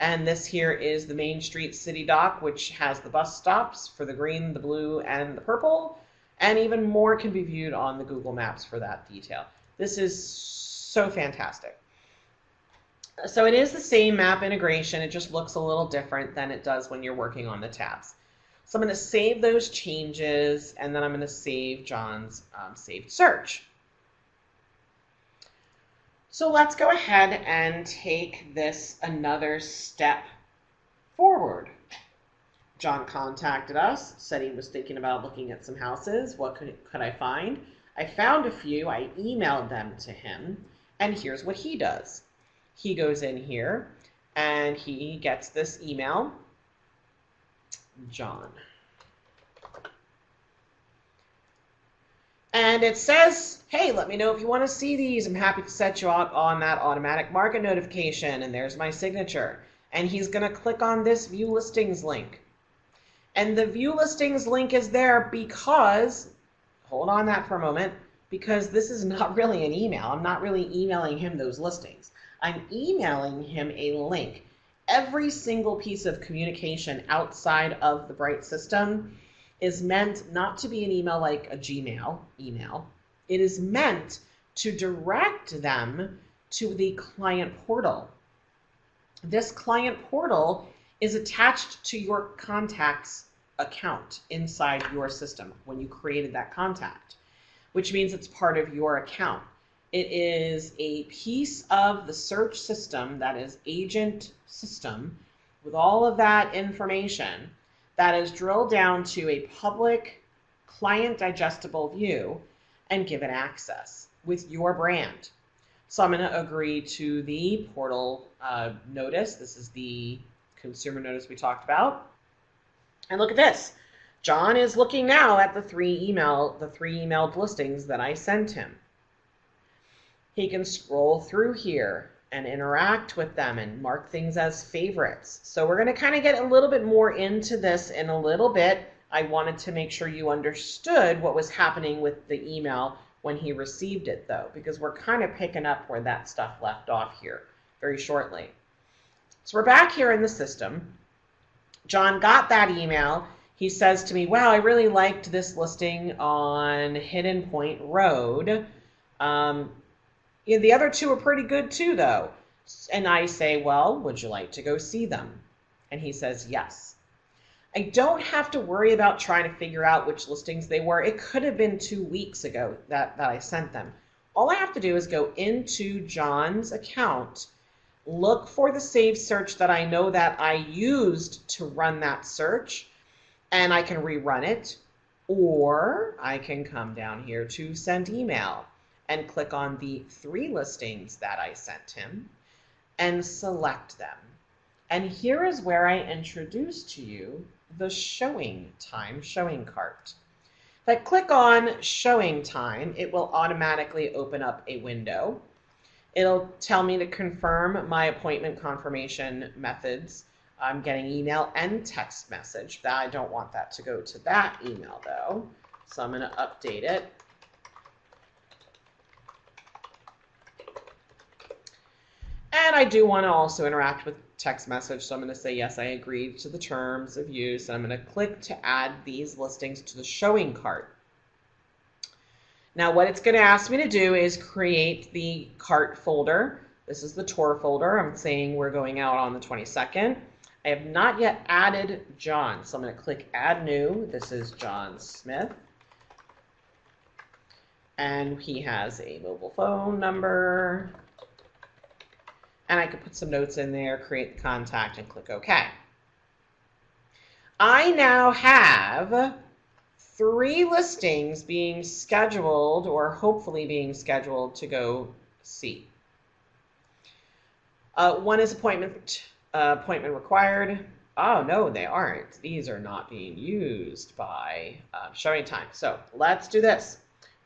And this here is the Main Street City Dock, which has the bus stops for the green, the blue, and the purple. And even more can be viewed on the Google Maps for that detail. This is so fantastic. So it is the same map integration. It just looks a little different than it does when you're working on the tabs. So I'm going to save those changes, and then I'm going to save John's saved search. So let's go ahead and take this another step forward. John contacted us, said he was thinking about looking at some houses. What could I find? I found a few. I emailed them to him, and here's what he does. He goes in here, and he gets this email. John. And it says, hey, let me know if you want to see these. I'm happy to set you up on that automatic market notification. And there's my signature. And he's going to click on this view listings link. And the view listings link is there because, hold on that for a moment, because this is not really an email. I'm not really emailing him those listings. I'm emailing him a link. Every single piece of communication outside of the Bright system is meant not to be an email like a Gmail email. It is meant to direct them to the client portal. This client portal is attached to your contact's account inside your system when you created that contact, which means it's part of your account. It is a piece of the search system that is agent system with all of that information that is drilled down to a public client digestible view and given access with your brand. So I'm going to agree to the portal notice. This is the consumer notice we talked about. And look at this. John is looking now at the three emailed listings that I sent him. He can scroll through here and interact with them and mark things as favorites. So we're going to kind of get a little bit more into this in a little bit. I wanted to make sure you understood what was happening with the email when he received it, though, because we're kind of picking up where that stuff left off here very shortly. So we're back here in the system. John got that email. He says to me, wow, I really liked this listing on Hidden Point Road. Yeah, the other two are pretty good too, though. And I say, well, would you like to go see them? And he says, yes. I don't have to worry about trying to figure out which listings they were. It could have been 2 weeks ago that I sent them. All I have to do is go into John's account, look for the saved search that I know that I used to run that search, and I can rerun it, or I can come down here to send email and click on the 3 listings that I sent him and select them. And here is where I introduce to you the showing time showing cart. If I click on showing time, it will automatically open up a window. It'll tell me to confirm my appointment confirmation methods. I'm getting email and text message. I don't want that to go to that email though, so I'm going to update it. And I do want to also interact with text message, so I'm going to say, yes, I agree to the terms of use, and I'm going to click to add these listings to the showing cart. Now what it's going to ask me to do is create the cart folder. This is the tour folder. I'm saying we're going out on the 22nd. I have not yet added John, so I'm going to click Add New. This is John Smith. And he has a mobile phone number. And I could put some notes in there, create the contact, and click OK. I now have 3 listings being scheduled, or hopefully being scheduled, to go see. One is appointment required. Oh, no, they aren't. These are not being used by showing time. So let's do this.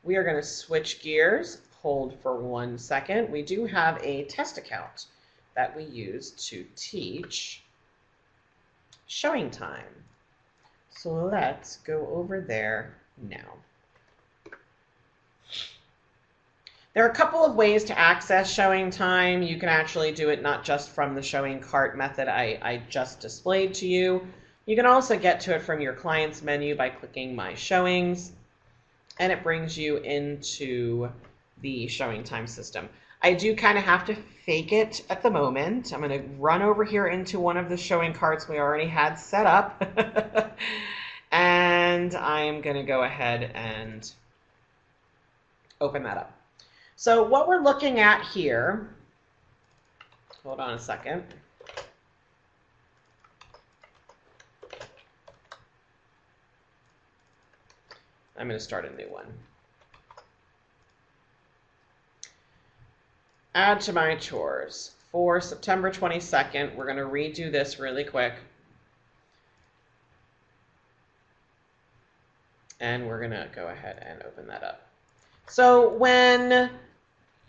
We are going to switch gears. Hold for 1 second. We do have a test account that we use to teach showing time. So let's go over there now. There are a couple of ways to access showing time. You can actually do it not just from the showing cart method I just displayed to you. You can also get to it from your client's menu by clicking My Showings, and it brings you into the showing time system. I do kind of have to fake it at the moment. I'm going to run over here into one of the showing carts we already had set up. And I'm going to go ahead and open that up. So what we're looking at here, hold on a second. I'm going to start a new one. Add to my chores for September 22nd. We're going to redo this really quick. And we're going to go ahead and open that up. So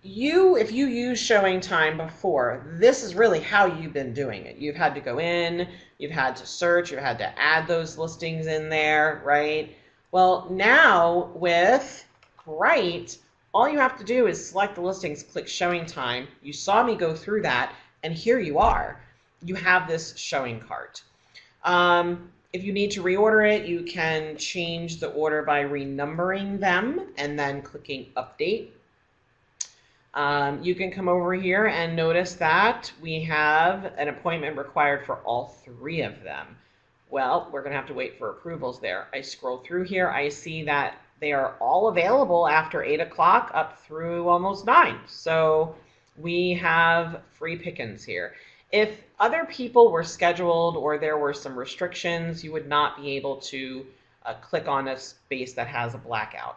if you use showing time before, this is really how you've been doing it. You've had to go in, you've had to search, you've had to add those listings in there, right? Well, now with Bright, all you have to do is select the listings, click showing time. You saw me go through that, and here you are. You have this showing cart. If you need to reorder it, you can change the order by renumbering them and then clicking update. You can come over here and notice that we have an appointment required for all 3 of them. Well, we're going to have to wait for approvals there. I scroll through here. I see that they are all available after 8 o'clock up through almost 9. So we have free pickings here. If other people were scheduled or there were some restrictions, you would not be able to click on a space that has a blackout.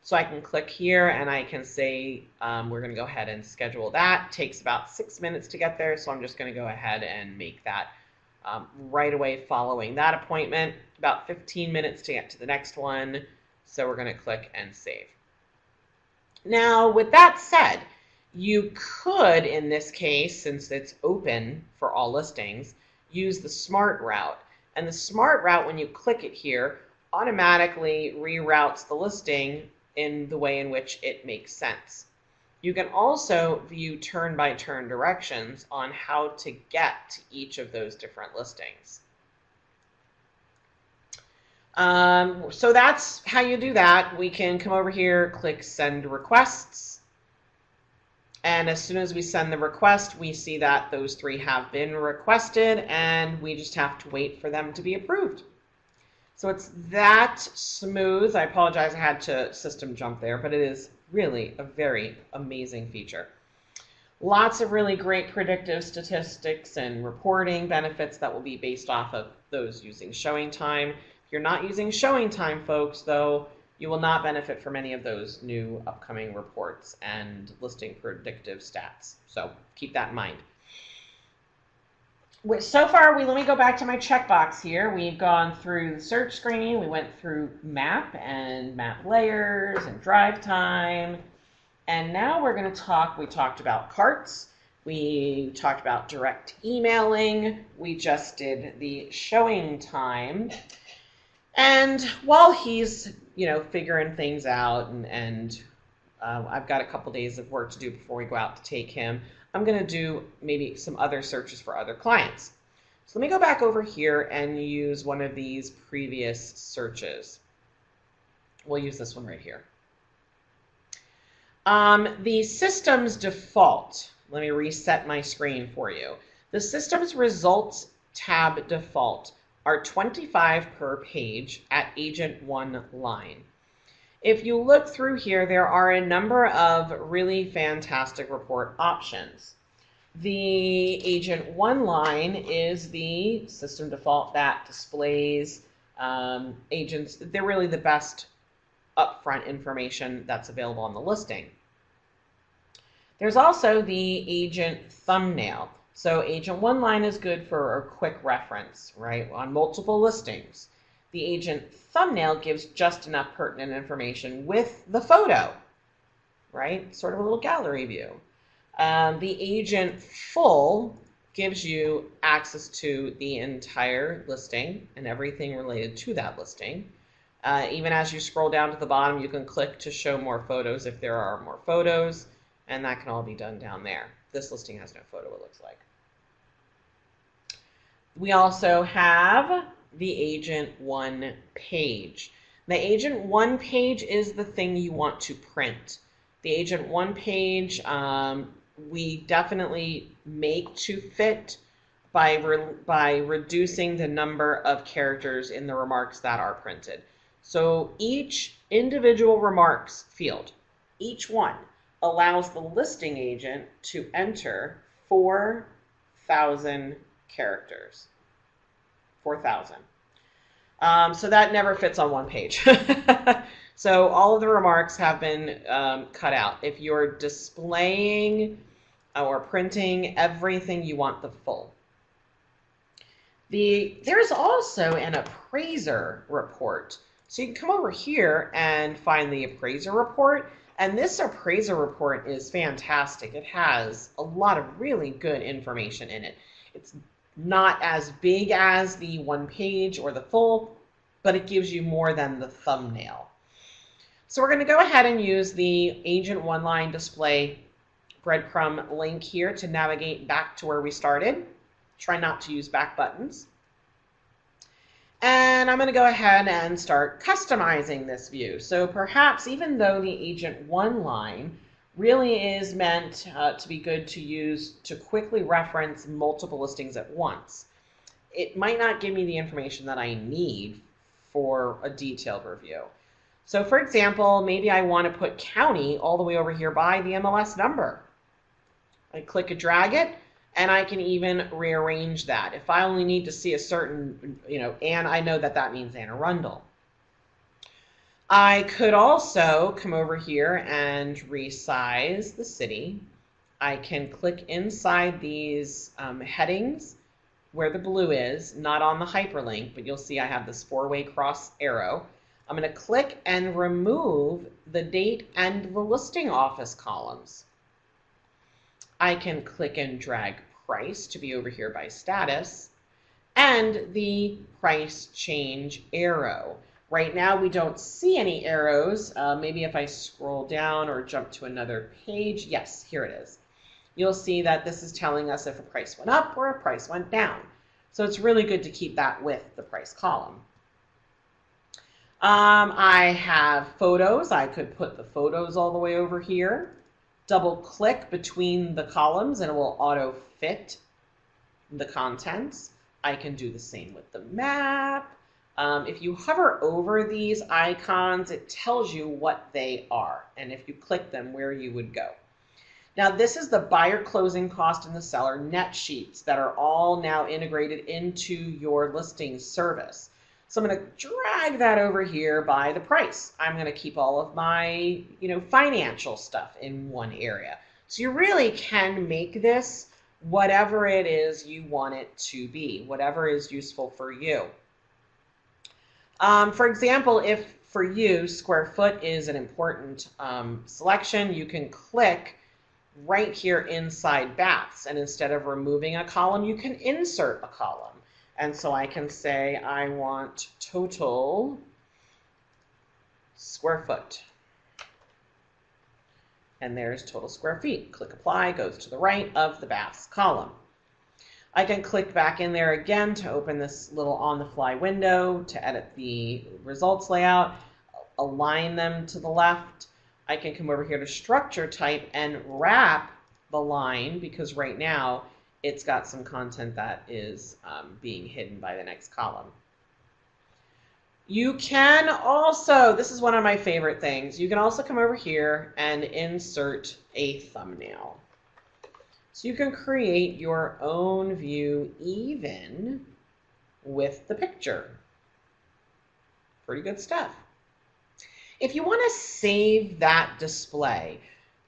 So I can click here and I can say we're going to go ahead and schedule that. It takes about 6 minutes to get there, so I'm just going to go ahead and make that right away following that appointment. About 15 minutes to get to the next one, so we're going to click and save. Now, with that said, you could, in this case, since it's open for all listings, use the smart route. And the smart route, when you click it here, automatically reroutes the listing in the way in which it makes sense. You can also view turn-by-turn directions on how to get to each of those different listings. So that's how you do that. We can come over here, click Send Requests. And as soon as we send the request, we see that those 3 have been requested, and we just have to wait for them to be approved. So it's that smooth. I apologize, I had to system jump there, but it is really a very amazing feature. Lots of really great predictive statistics and reporting benefits that will be based off of those using showing time. If you're not using showing time, folks, though, you will not benefit from any of those new upcoming reports and listing predictive stats. So keep that in mind. So far, let me go back to my checkbox here. We've gone through the search screen. We went through map and map layers and drive time. And now we're going to we talked about carts. We talked about direct emailing. We just did the showing time. And while he's, figuring things out and I've got a couple days of work to do before we go out to take him, I'm going to do maybe some other searches for other clients. So let me go back over here and use one of these previous searches. We'll use this one right here. The system's default, let me reset my screen for you. The system's results tab default are 25 per page at Agent 1 line. If you look through here, there are a number of really fantastic report options. The Agent 1 line is the system default that displays agents. They're really the best upfront information that's available on the listing. There's also the agent thumbnail. So Agent 1 line is good for a quick reference, right, on multiple listings. The agent thumbnail gives just enough pertinent information with the photo, right, sort of a little gallery view. The agent full gives you access to the entire listing and everything related to that listing. Even as you scroll down to the bottom, you can click to show more photos if there are more photos, and that can all be done down there. This listing has no photo, it looks like. We also have the Agent 1 page. The Agent 1 page is the thing you want to print. The Agent 1 page, we definitely make to fit by reducing the number of characters in the remarks that are printed. So each individual remarks field, each one, allows the listing agent to enter 4,000 characters. 4,000. So that never fits on one page. So all of the remarks have been cut out. If you're displaying or printing everything, you want the full. There's also an appraiser report. So you can come over here and find the appraiser report. And this appraiser report is fantastic. It has a lot of really good information in it. It's not as big as the one page or the full, but it gives you more than the thumbnail. So we're going to go ahead and use the Agent 1 line display breadcrumb link here to navigate back to where we started. Try not to use back buttons. And I'm going to go ahead and start customizing this view. So perhaps even though the Agent 1 line really is meant to be good to use to quickly reference multiple listings at once, it might not give me the information that I need for a detailed review. So for example, maybe I want to put county all the way over here by the MLS number. I click and drag it, and I can even rearrange that. If I only need to see a certain, and I know that that means Anne Arundel. I could also come over here and resize the city. I can click inside these headings where the blue is, not on the hyperlink, but you'll see I have this four-way cross arrow. I'm going to click and remove the date and the listing office columns. I can click and drag price to be over here by status, and the price change arrow. Right now we don't see any arrows. Maybe if I scroll down or jump to another page, yes, here it is. You'll see that this is telling us if a price went up or a price went down. So it's really good to keep that with the price column. I have photos. I could put the photos all the way over here. Double click between the columns and it will auto fit the contents. I can do the same with the map. If you hover over these icons, it tells you what they are, and if you click them, where you would go. Now, this is the buyer closing cost and the seller net sheets that are all now integrated into your listing service. So I'm going to drag that over here by the price. I'm going to keep all of my, financial stuff in one area. So you really can make this whatever it is you want it to be, whatever is useful for you. For example, if for you square foot is an important selection, you can click right here inside baths, and instead of removing a column, you can insert a column. And so I can say I want total square foot. And there's total square feet. Click apply, goes to the right of the baths column. I can click back in there again to open this little on-the-fly window to edit the results layout, align them to the left. I can come over here to structure type and wrap the line, because right now it's got some content that is being hidden by the next column. You can also, this is one of my favorite things, you can also come over here and insert a thumbnail. So you can create your own view even with the picture. Pretty good stuff. If you want to save that display,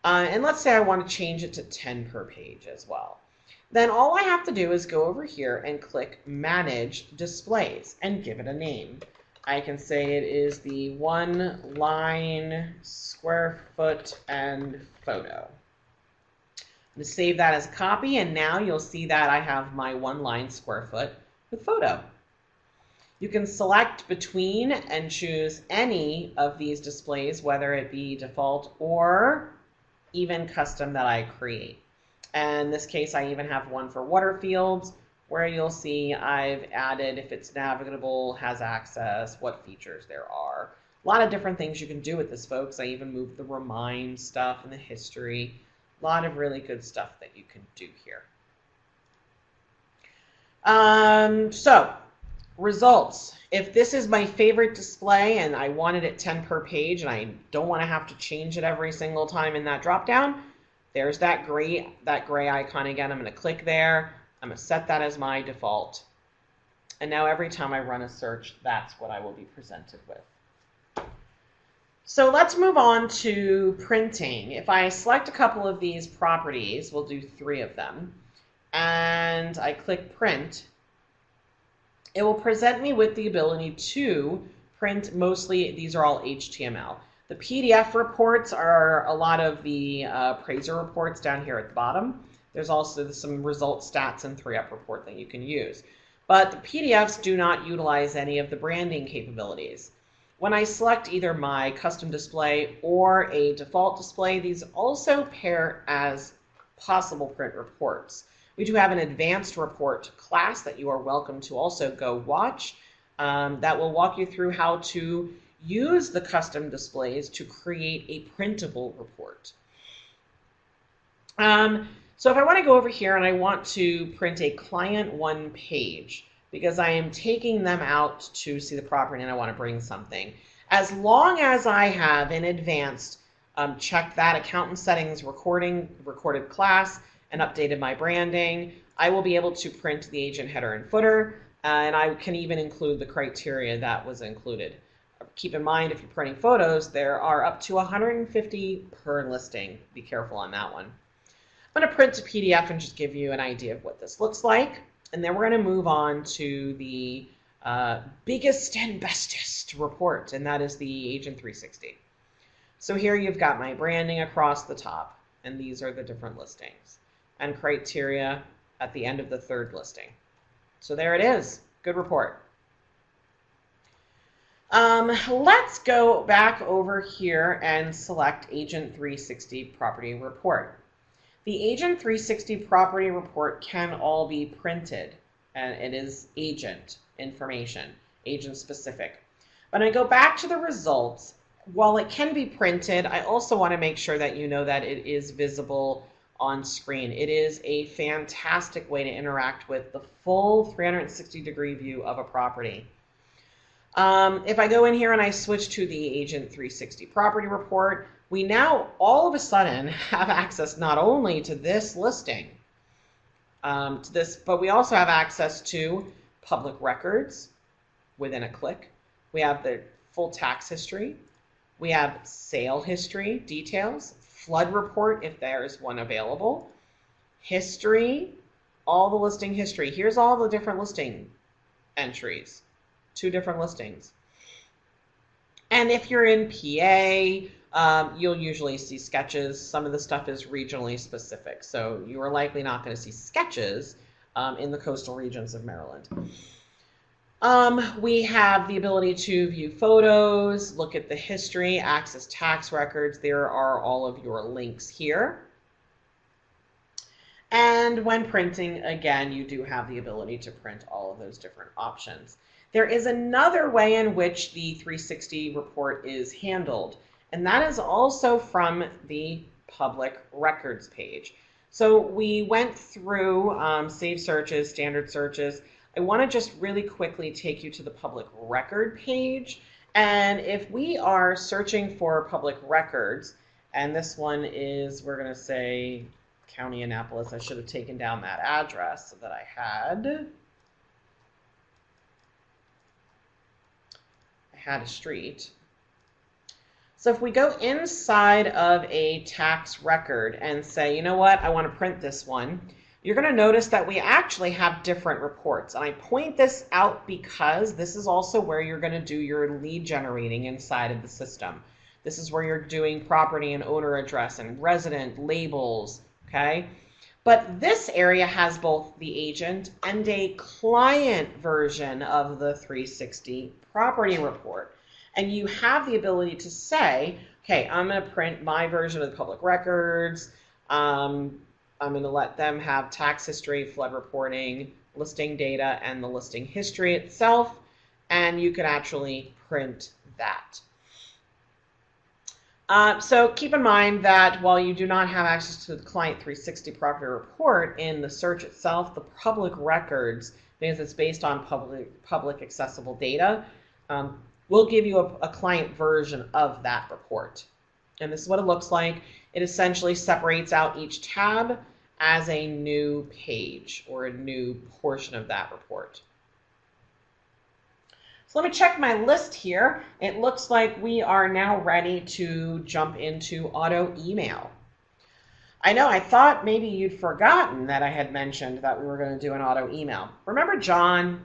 and let's say I want to change it to 10 per page as well, then all I have to do is go over here and click Manage Displays and give it a name. I can say it is the one line square foot and photo. to save that as a copy, and now you'll see that I have my 1 line square foot with photo. You can select between and choose any of these displays, whether it be default or even custom that I create. And in this case, I even have one for water fields, where you'll see I've added if it's navigable, has access, what features there are. A lot of different things you can do with this, folks. I even moved the remind stuff and the history. A lot of really good stuff that you can do here. So, results. If this is my favorite display and I wanted it 10 per page and I don't want to have to change it every single time in that drop-down, there's that gray icon again. I'm going to click there. I'm going to set that as my default. And now every time I run a search, that's what I will be presented with. So let's move on to printing. If I select a couple of these properties, we'll do 3 of them, and I click print, it will present me with the ability to print mostly, these are all HTML. The PDF reports are a lot of the appraiser reports down here at the bottom. There's also some result stats and 3-up report that you can use. But the PDFs do not utilize any of the branding capabilities. When I select either my custom display or a default display, these also pair as possible print reports. We do have an advanced report class that you are welcome to also go watch that will walk you through how to use the custom displays to create a printable report. So if I want to go over here and I want to print a client 1 page, because I am taking them out to see the property and I want to bring something. As long as I have in advance checked that accountant settings recorded class and updated my branding, I will be able to print the agent header and footer, and I can even include the criteria that was included. Keep in mind, if you're printing photos, there are up to 150 per listing. Be careful on that one. I'm going to print a PDF and just give you an idea of what this looks like. And then we're going to move on to the biggest and bestest report, and that is the Agent 360. So here you've got my branding across the top, and these are the different listings, and criteria at the end of the 3rd listing. So there it is. Good report. Let's go back over here and select Agent 360 Property Report. The Agent 360 Property Report can all be printed, and it is agent information, agent specific. When I go back to the results, while it can be printed, I also want to make sure that you know that it is visible on screen. It is a fantastic way to interact with the full 360-degree view of a property. If I go in here and I switch to the Agent 360 Property Report, we now all of a sudden have access not only to this listing, but we also have access to public records within a click. We have the full tax history. We have sale history details, flood report if there is one available, history, all the listing history. Here's all the different listing entries, 2 different listings. And if you're in PA, you'll usually see sketches. Some of the stuff is regionally specific, so you are likely not going to see sketches in the coastal regions of Maryland. We have the ability to view photos, look at the history, access tax records. There are all of your links here. And when printing, again, you do have the ability to print all of those different options. There is another way in which the 360 report is handled, and that is also from the public records page. So we went through save searches, standard searches. I want to just really quickly take you to the public record page. And if we are searching for public records, and this one is, we're going to say County Annapolis. I should have taken down that address that I had. A street. So if we go inside of a tax record and say, you know what, I want to print this one, you're going to notice that we actually have different reports. And I point this out because this is also where you're going to do your lead generating inside of the system. This is where you're doing property and owner address and resident labels, okay? But this area has both the agent and a client version of the 360 property report. And you have the ability to say, okay, I'm going to print my version of the public records. I'm going to let them have tax history, flood reporting, listing data, and the listing history itself. And you can actually print that. So keep in mind that while you do not have access to the Client 360 property report in the search itself, the public records, because it's based on public accessible data, will give you a client version of that report. And this is what it looks like. It essentially separates out each tab as a new page or a new portion of that report. So let me check my list here. It looks like we are now ready to jump into auto email. I know, I thought maybe you'd forgotten that I had mentioned that we were going to do an auto email. Remember John?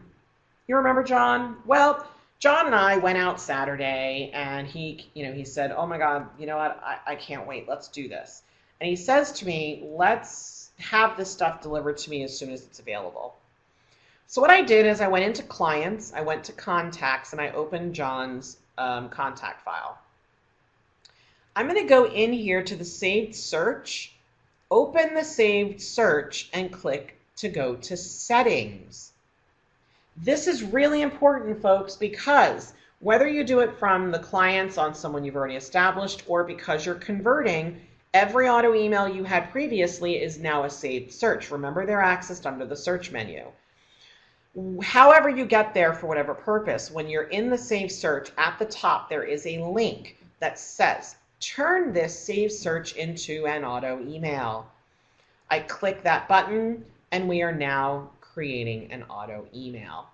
You remember John? Well, John and I went out Saturday and he said, oh my God, you know what? I can't wait. Let's do this. And he says to me, let's have this stuff delivered to me as soon as it's available. So what I did is I went into clients, I went to contacts, and I opened John's contact file. I'm going to go in here to the saved search, open the saved search, and click to go to settings. This is really important, folks, because whether you do it from the clients on someone you've already established or because you're converting, every auto email you had previously is now a saved search. Remember, they're accessed under the search menu. However you get there for whatever purpose, when you're in the save search, at the top there is a link that says, turn this save search into an auto email. I click that button and we are now creating an auto email.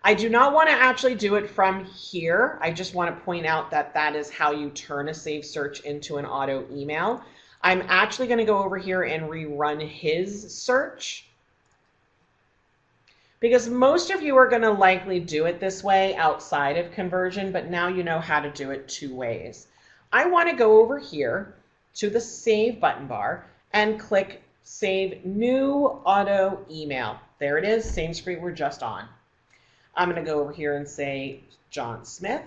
I do not want to actually do it from here. I just want to point out that that is how you turn a save search into an auto email. I'm actually going to go over here and rerun his search, because most of you are going to likely do it this way outside of conversion, but now you know how to do it two ways. I want to go over here to the Save button bar and click Save New Auto Email. There it is, same screen we're just on. I'm going to go over here and say John Smith.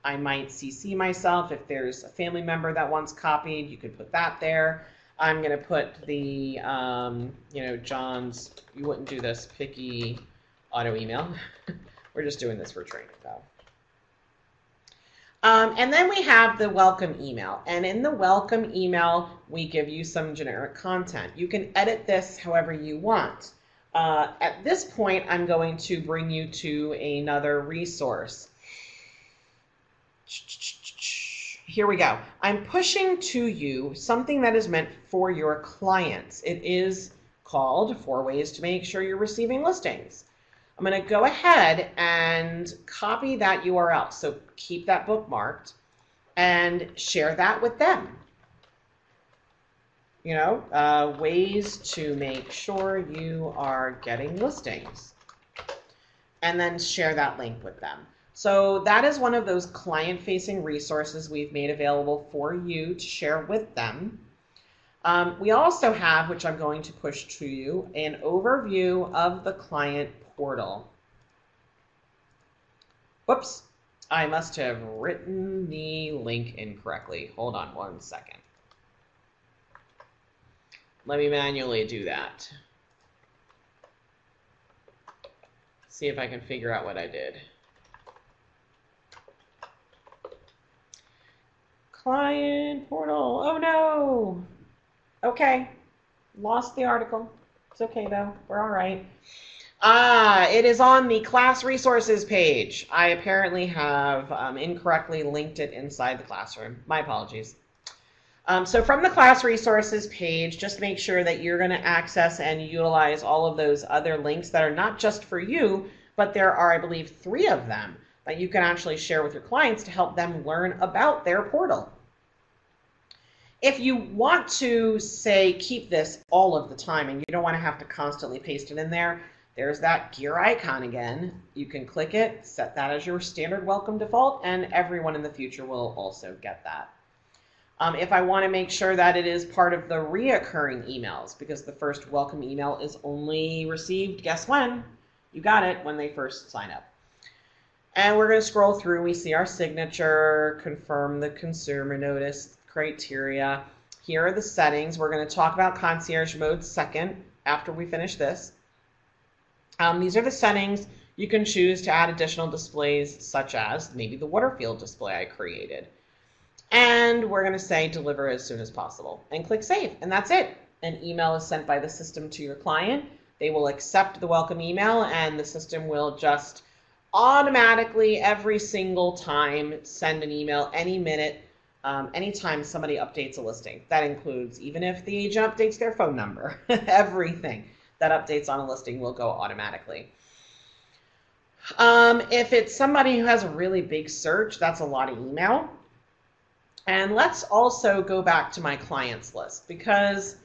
I might CC myself. If there's a family member that wants copied, you could put that there. I'm going to put the, John's, you wouldn't do this, picky auto email. We're just doing this for training, though. And then we have the welcome email. And in the welcome email, we give you some generic content. You can edit this however you want. At this point, I'm going to bring you to another resource. Here we go. I'm pushing to you something that is meant for your clients. It is called 4 Ways to Make Sure You're Receiving Listings. I'm going to go ahead and copy that URL. So keep that bookmarked and share that with them. Ways to make sure you are getting listings. And then share that link with them. So that is one of those client-facing resources we've made available for you to share with them. We also have, which I'm going to push to you, an overview of the client portal. Whoops, I must have written the link incorrectly. Hold on one second. Let me manually do that. See if I can figure out what I did. Client portal. Oh no. Okay. Lost the article. It's okay though. We're all right. It is on the class resources page. I apparently have incorrectly linked it inside the classroom. My apologies. So from the class resources page, just make sure that you're going to access and utilize all of those other links that are not just for you, but there are, I believe, 3 of them that you can actually share with your clients to help them learn about their portal. If you want to, say, keep this all of the time and you don't want to have to constantly paste it in there, there's that gear icon again. You can click it, set that as your standard welcome default, and everyone in the future will also get that. If I want to make sure that it is part of the reoccurring emails, because the first welcome email is only received, guess when? You got it, when they first sign up. And we're going to scroll through. We see our signature, confirm the consumer notice criteria. Here are the settings. We're going to talk about concierge mode second after we finish this. These are the settings. You can choose to add additional displays, such as maybe the water field display I created. And we're going to say deliver as soon as possible and click save. And that's it. An email is sent by the system to your client. They will accept the welcome email, and the system will just automatically every single time send an email any minute, anytime somebody updates a listing. That includes even if the agent updates their phone number. Everything that updates on a listing will go automatically. If it's somebody who has a really big search, that's a lot of email. And let's also go back to my clients list, because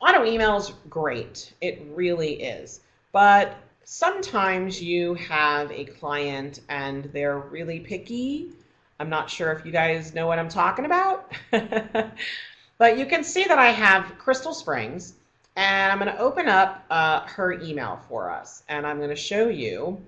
auto email is great. It really is. But sometimes you have a client and they're really picky. I'm not sure if you guys know what I'm talking about. But you can see that I have Crystal Springs, and I'm going to open up her email for us. And I'm going to show you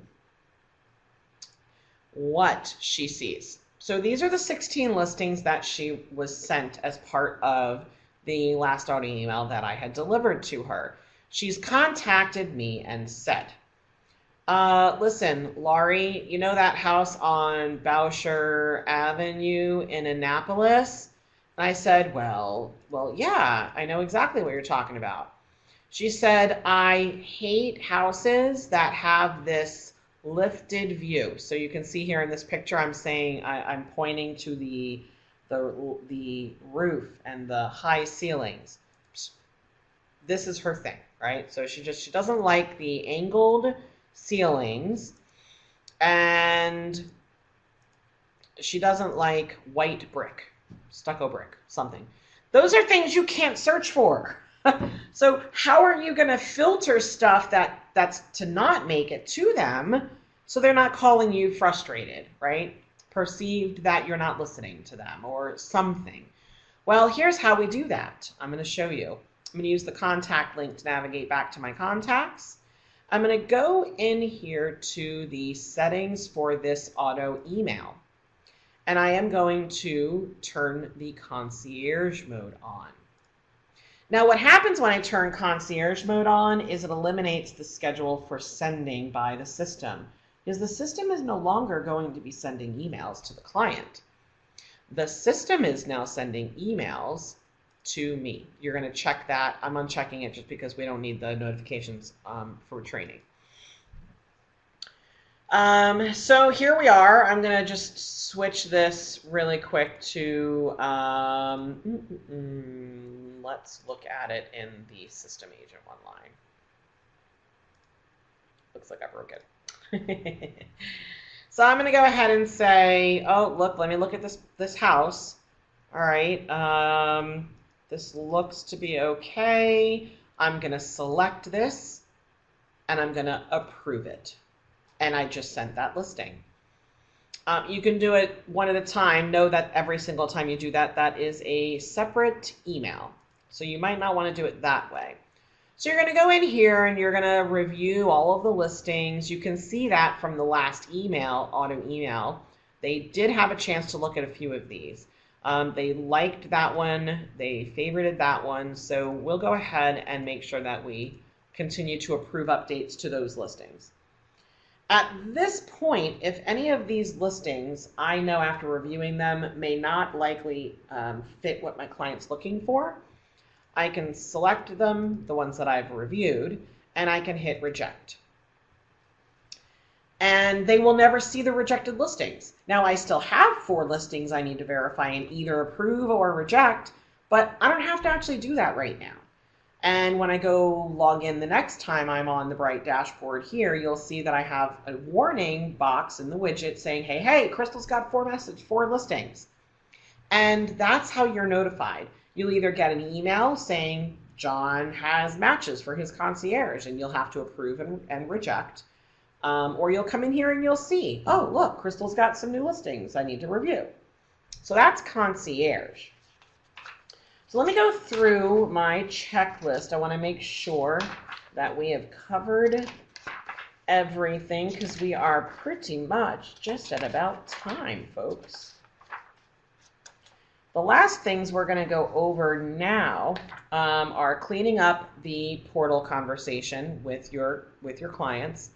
what she sees. So these are the 16 listings that she was sent as part of the last auto email that I had delivered to her. She's contacted me and said, listen, Laurie, you know that house on Boucher Avenue in Annapolis? And I said, well, yeah, I know exactly what you're talking about. She said, I hate houses that have this lifted view. So you can see here in this picture, I'm saying I'm pointing to the roof and the high ceilings. This is her thing, right? So she doesn't like the angled ceilings, and she doesn't like white brick, stucco brick, something. Those are things you can't search for. So how are you going to filter stuff that's to not make it to them so they're not calling you frustrated, right? Perceived that you're not listening to them or something. Well, here's how we do that. I'm going to show you. I'm going to use the contact link to navigate back to my contacts. I'm going to go in here to the settings for this auto email. And I am going to turn the concierge mode on. Now, what happens when I turn concierge mode on is it eliminates the schedule for sending by the system, because the system is no longer going to be sending emails to the client. The system is now sending emails to me. You're going to check that. I'm unchecking it just because we don't need the notifications for training. So here we are. I'm going to just switch this really quick to, let's look at it in the system agent one line. Looks like I broke it. So I'm going to go ahead and say, oh, look, let me look at this house. All right. This looks to be okay. I'm going to select this and I'm going to approve it. And I just sent that listing. You can do it one at a time. Know that every single time you do that, that is a separate email. So you might not want to do it that way. So you're going to go in here and you're going to review all of the listings. You can see that from the last email, auto email. They did have a chance to look at a few of these. They liked that one. They favorited that one. So we'll go ahead and make sure that we continue to approve updates to those listings. At this point, if any of these listings, I know after reviewing them, may not likely fit what my client's looking for, I can select them, the ones that I've reviewed, and I can hit reject. And they will never see the rejected listings. Now, I still have 4 listings I need to verify and either approve or reject, but I don't have to actually do that right now. And when I go log in the next time I'm on the Bright dashboard here, you'll see that I have a warning box in the widget saying, hey, Crystal's got 4 listings. And that's how you're notified. You'll either get an email saying John has matches for his concierge and you'll have to approve and reject. Or you'll come in here and you'll see, oh, look, Crystal's got some new listings I need to review. So that's concierge. So let me go through my checklist. I want to make sure that we have covered everything because we are pretty much just at about time, folks. The last things we're going to go over now are cleaning up the portal conversation with your clients.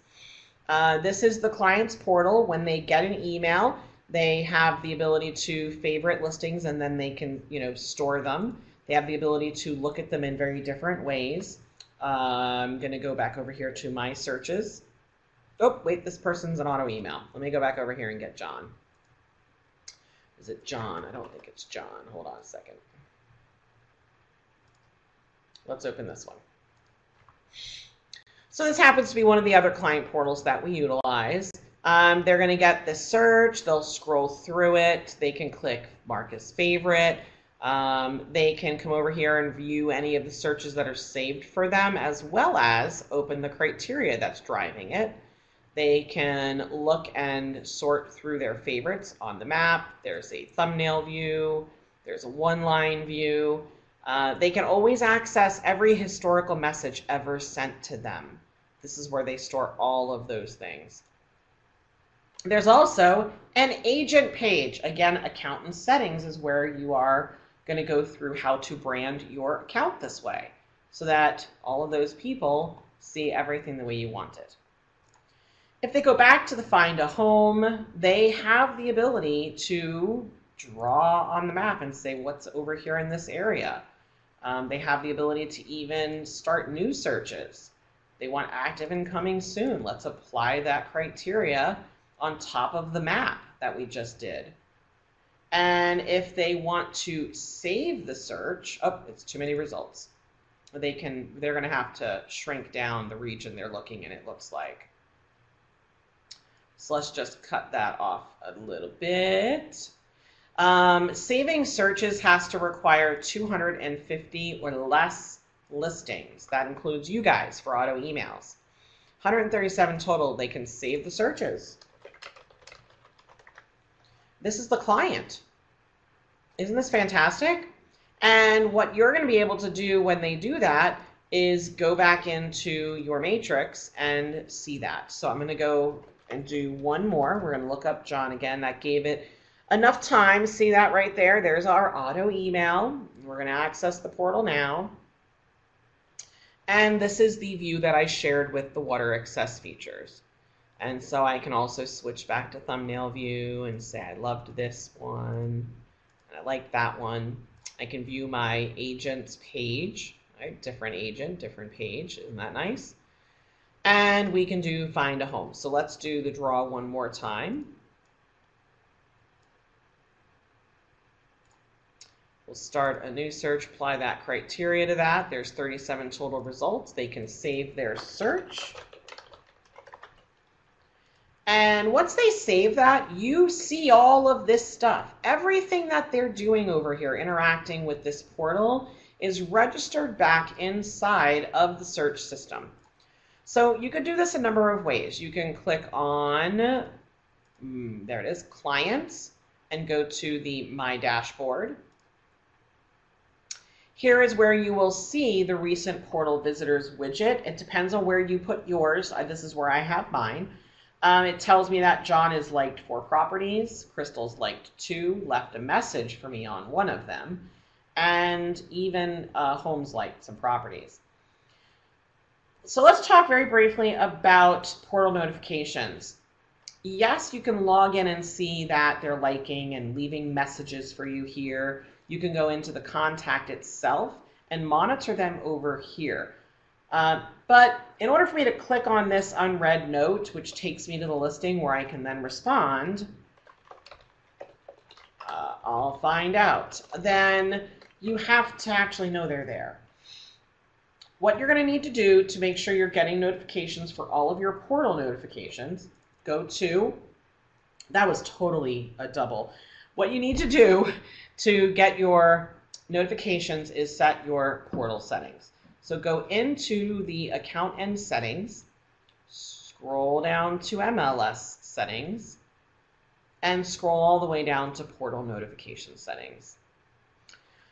This is the client's portal. When they get an email, they have the ability to favorite listings and then they can, store them. They have the ability to look at them in very different ways. I'm going to go back over here to my searches. Oh, wait, this person's an auto email. Let me go back over here and get John. Is it John? I don't think it's John. Hold on a second. Let's open this one. So this happens to be one of the other client portals that we utilize. They're going to get the search. They'll scroll through it. They can click mark as favorite. They can come over here and view any of the searches that are saved for them, as well as open the criteria that's driving it. They can look and sort through their favorites on the map. There's a thumbnail view. There's a one-line view. They can always access every historical message ever sent to them. This is where they store all of those things. There's also an agent page. Again, account and settings is where you are going to go through how to brand your account this way so that all of those people see everything the way you want it. If they go back to the Find a Home, they have the ability to draw on the map and say what's over here in this area. They have the ability to even start new searches. They want active and coming soon. Let's apply that criteria on top of the map that we just did. And if they want to save the search, oh, it's too many results. They're going to have to shrink down the region they're looking in, it looks like. So let's just cut that off a little bit. Saving searches has to require 250 or less listings. That includes you guys for auto emails. 137 total, they can save the searches. This is the client. Isn't this fantastic? And what you're going to be able to do when they do that is go back into your matrix and see that. So I'm going to go and do one more. We're going to look up John again. That gave it enough time. See that right there? There's our auto email. We're going to access the portal now. And this is the view that I shared with the water access features. And so I can also switch back to thumbnail view and say I loved this one, and I like that one. I can view my agent's page, right? Different agent, different page. Isn't that nice? And we can do Find a Home. So let's do the draw one more time. We'll start a new search, apply that criteria to that. There's 37 total results. They can save their search. And once they save that, you see all of this stuff. Everything that they're doing over here, interacting with this portal, is registered back inside of the search system. So you could do this a number of ways. You can click on, there it is, Clients, and go to the My Dashboard. Here is where you will see the recent portal visitors widget. It depends on where you put yours. This is where I have mine. It tells me that John has liked 4 properties, Crystal's liked 2, left a message for me on one of them, and even Holmes liked some properties. So let's talk very briefly about portal notifications. Yes, you can log in and see that they're liking and leaving messages for you here. You can go into the contact itself and monitor them over here. But in order for me to click on this unread note, which takes me to the listing where I can then respond, I'll find out. Then you have to actually know they're there. What you're going to need to do to make sure you're getting notifications for all of your portal notifications, go to, that was totally a double. What you need to do to get your notifications is set your portal settings. So go into the account and settings, scroll down to MLS settings, and scroll all the way down to portal notification settings.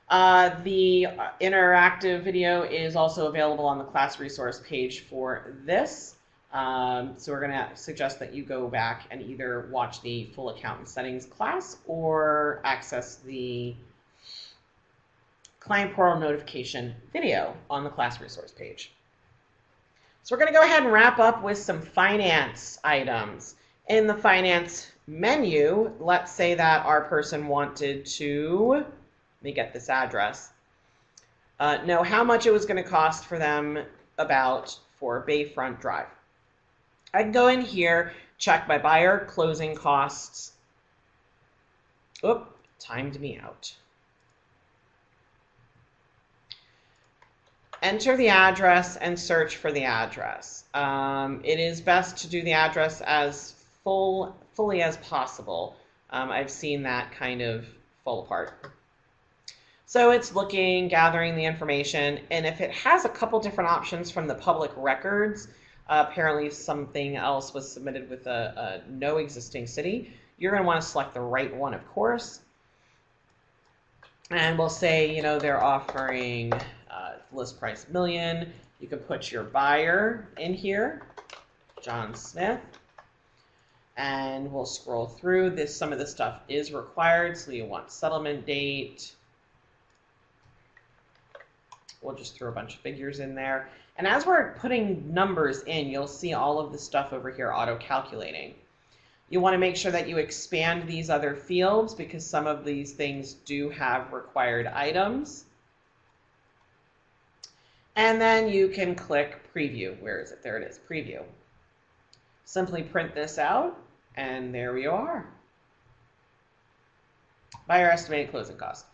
The interactive video is also available on the class resource page for this. So we're going to suggest that you go back and either watch the full accountant settings class or access the client portal notification video on the class resource page. So we're going to go ahead and wrap up with some finance items. In the finance menu, let's say that our person wanted to, let me get this address, know how much it was going to cost for them for Bayfront Drive. I can go in here, check my buyer closing costs. Oop, timed me out. Enter the address and search for the address. It is best to do the address as fully as possible. I've seen that kind of fall apart. So it's looking, gathering the information, and if it has a couple different options from the public records, apparently something else was submitted with a no existing city, you're going to want to select the right one, of course. And we'll say, you know, they're offering list price $1 million. You can put your buyer in here, John Smith, and we'll scroll through this. Some of this stuff is required, so you want settlement date. We'll just throw a bunch of figures in there. And as we're putting numbers in, you'll see all of the stuff over here auto-calculating. You want to make sure that you expand these other fields because some of these things do have required items. And then you can click preview. Where is it? There it is, preview. Simply print this out, and there we are. Buyer estimated closing cost.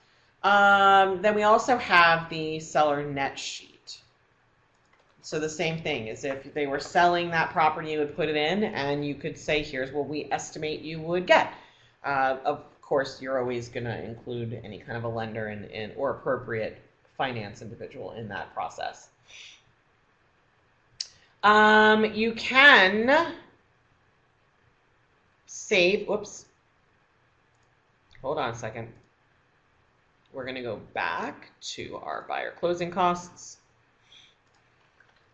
Then we also have the seller net sheet. So the same thing as if they were selling that property, you would put it in, and you could say, here's what we estimate you would get. Of course, you're always going to include any kind of a lender or appropriate finance individual in that process. You can save, whoops, hold on a second. We're going to go back to our buyer closing costs.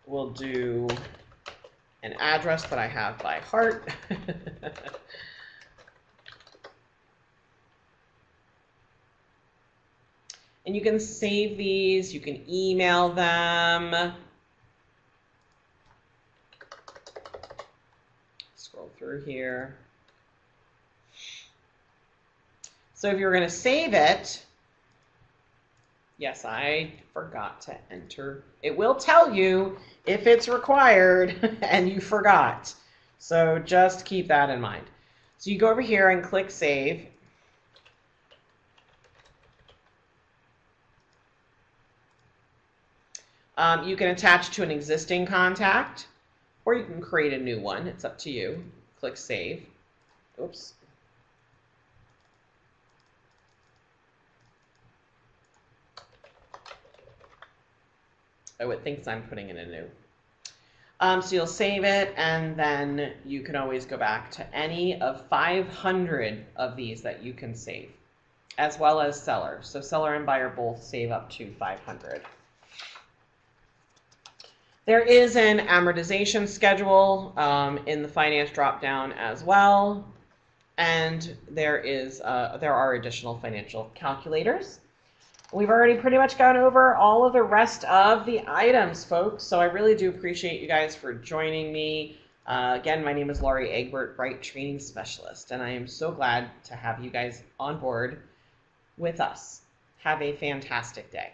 We'll do an address that I have by heart. And you can save these, you can email them. Scroll through here. So if you're going to save it, yes, I forgot to enter. It will tell you if it's required and you forgot. So just keep that in mind. So you go over here and click Save. You can attach to an existing contact, or you can create a new one. It's up to you. Click Save. Oops. Oh, it thinks I'm putting in a new. So you'll save it, and then you can always go back to any of 500 of these that you can save, as well as seller. So seller and buyer both save up to 500. There is an amortization schedule in the finance dropdown as well, and there are additional financial calculators. We've already pretty much gone over all of the rest of the items, folks, so I really do appreciate you guys for joining me. Again, my name is Laurie Egbert, Bright Training Specialist, and I am so glad to have you guys on board with us. Have a fantastic day.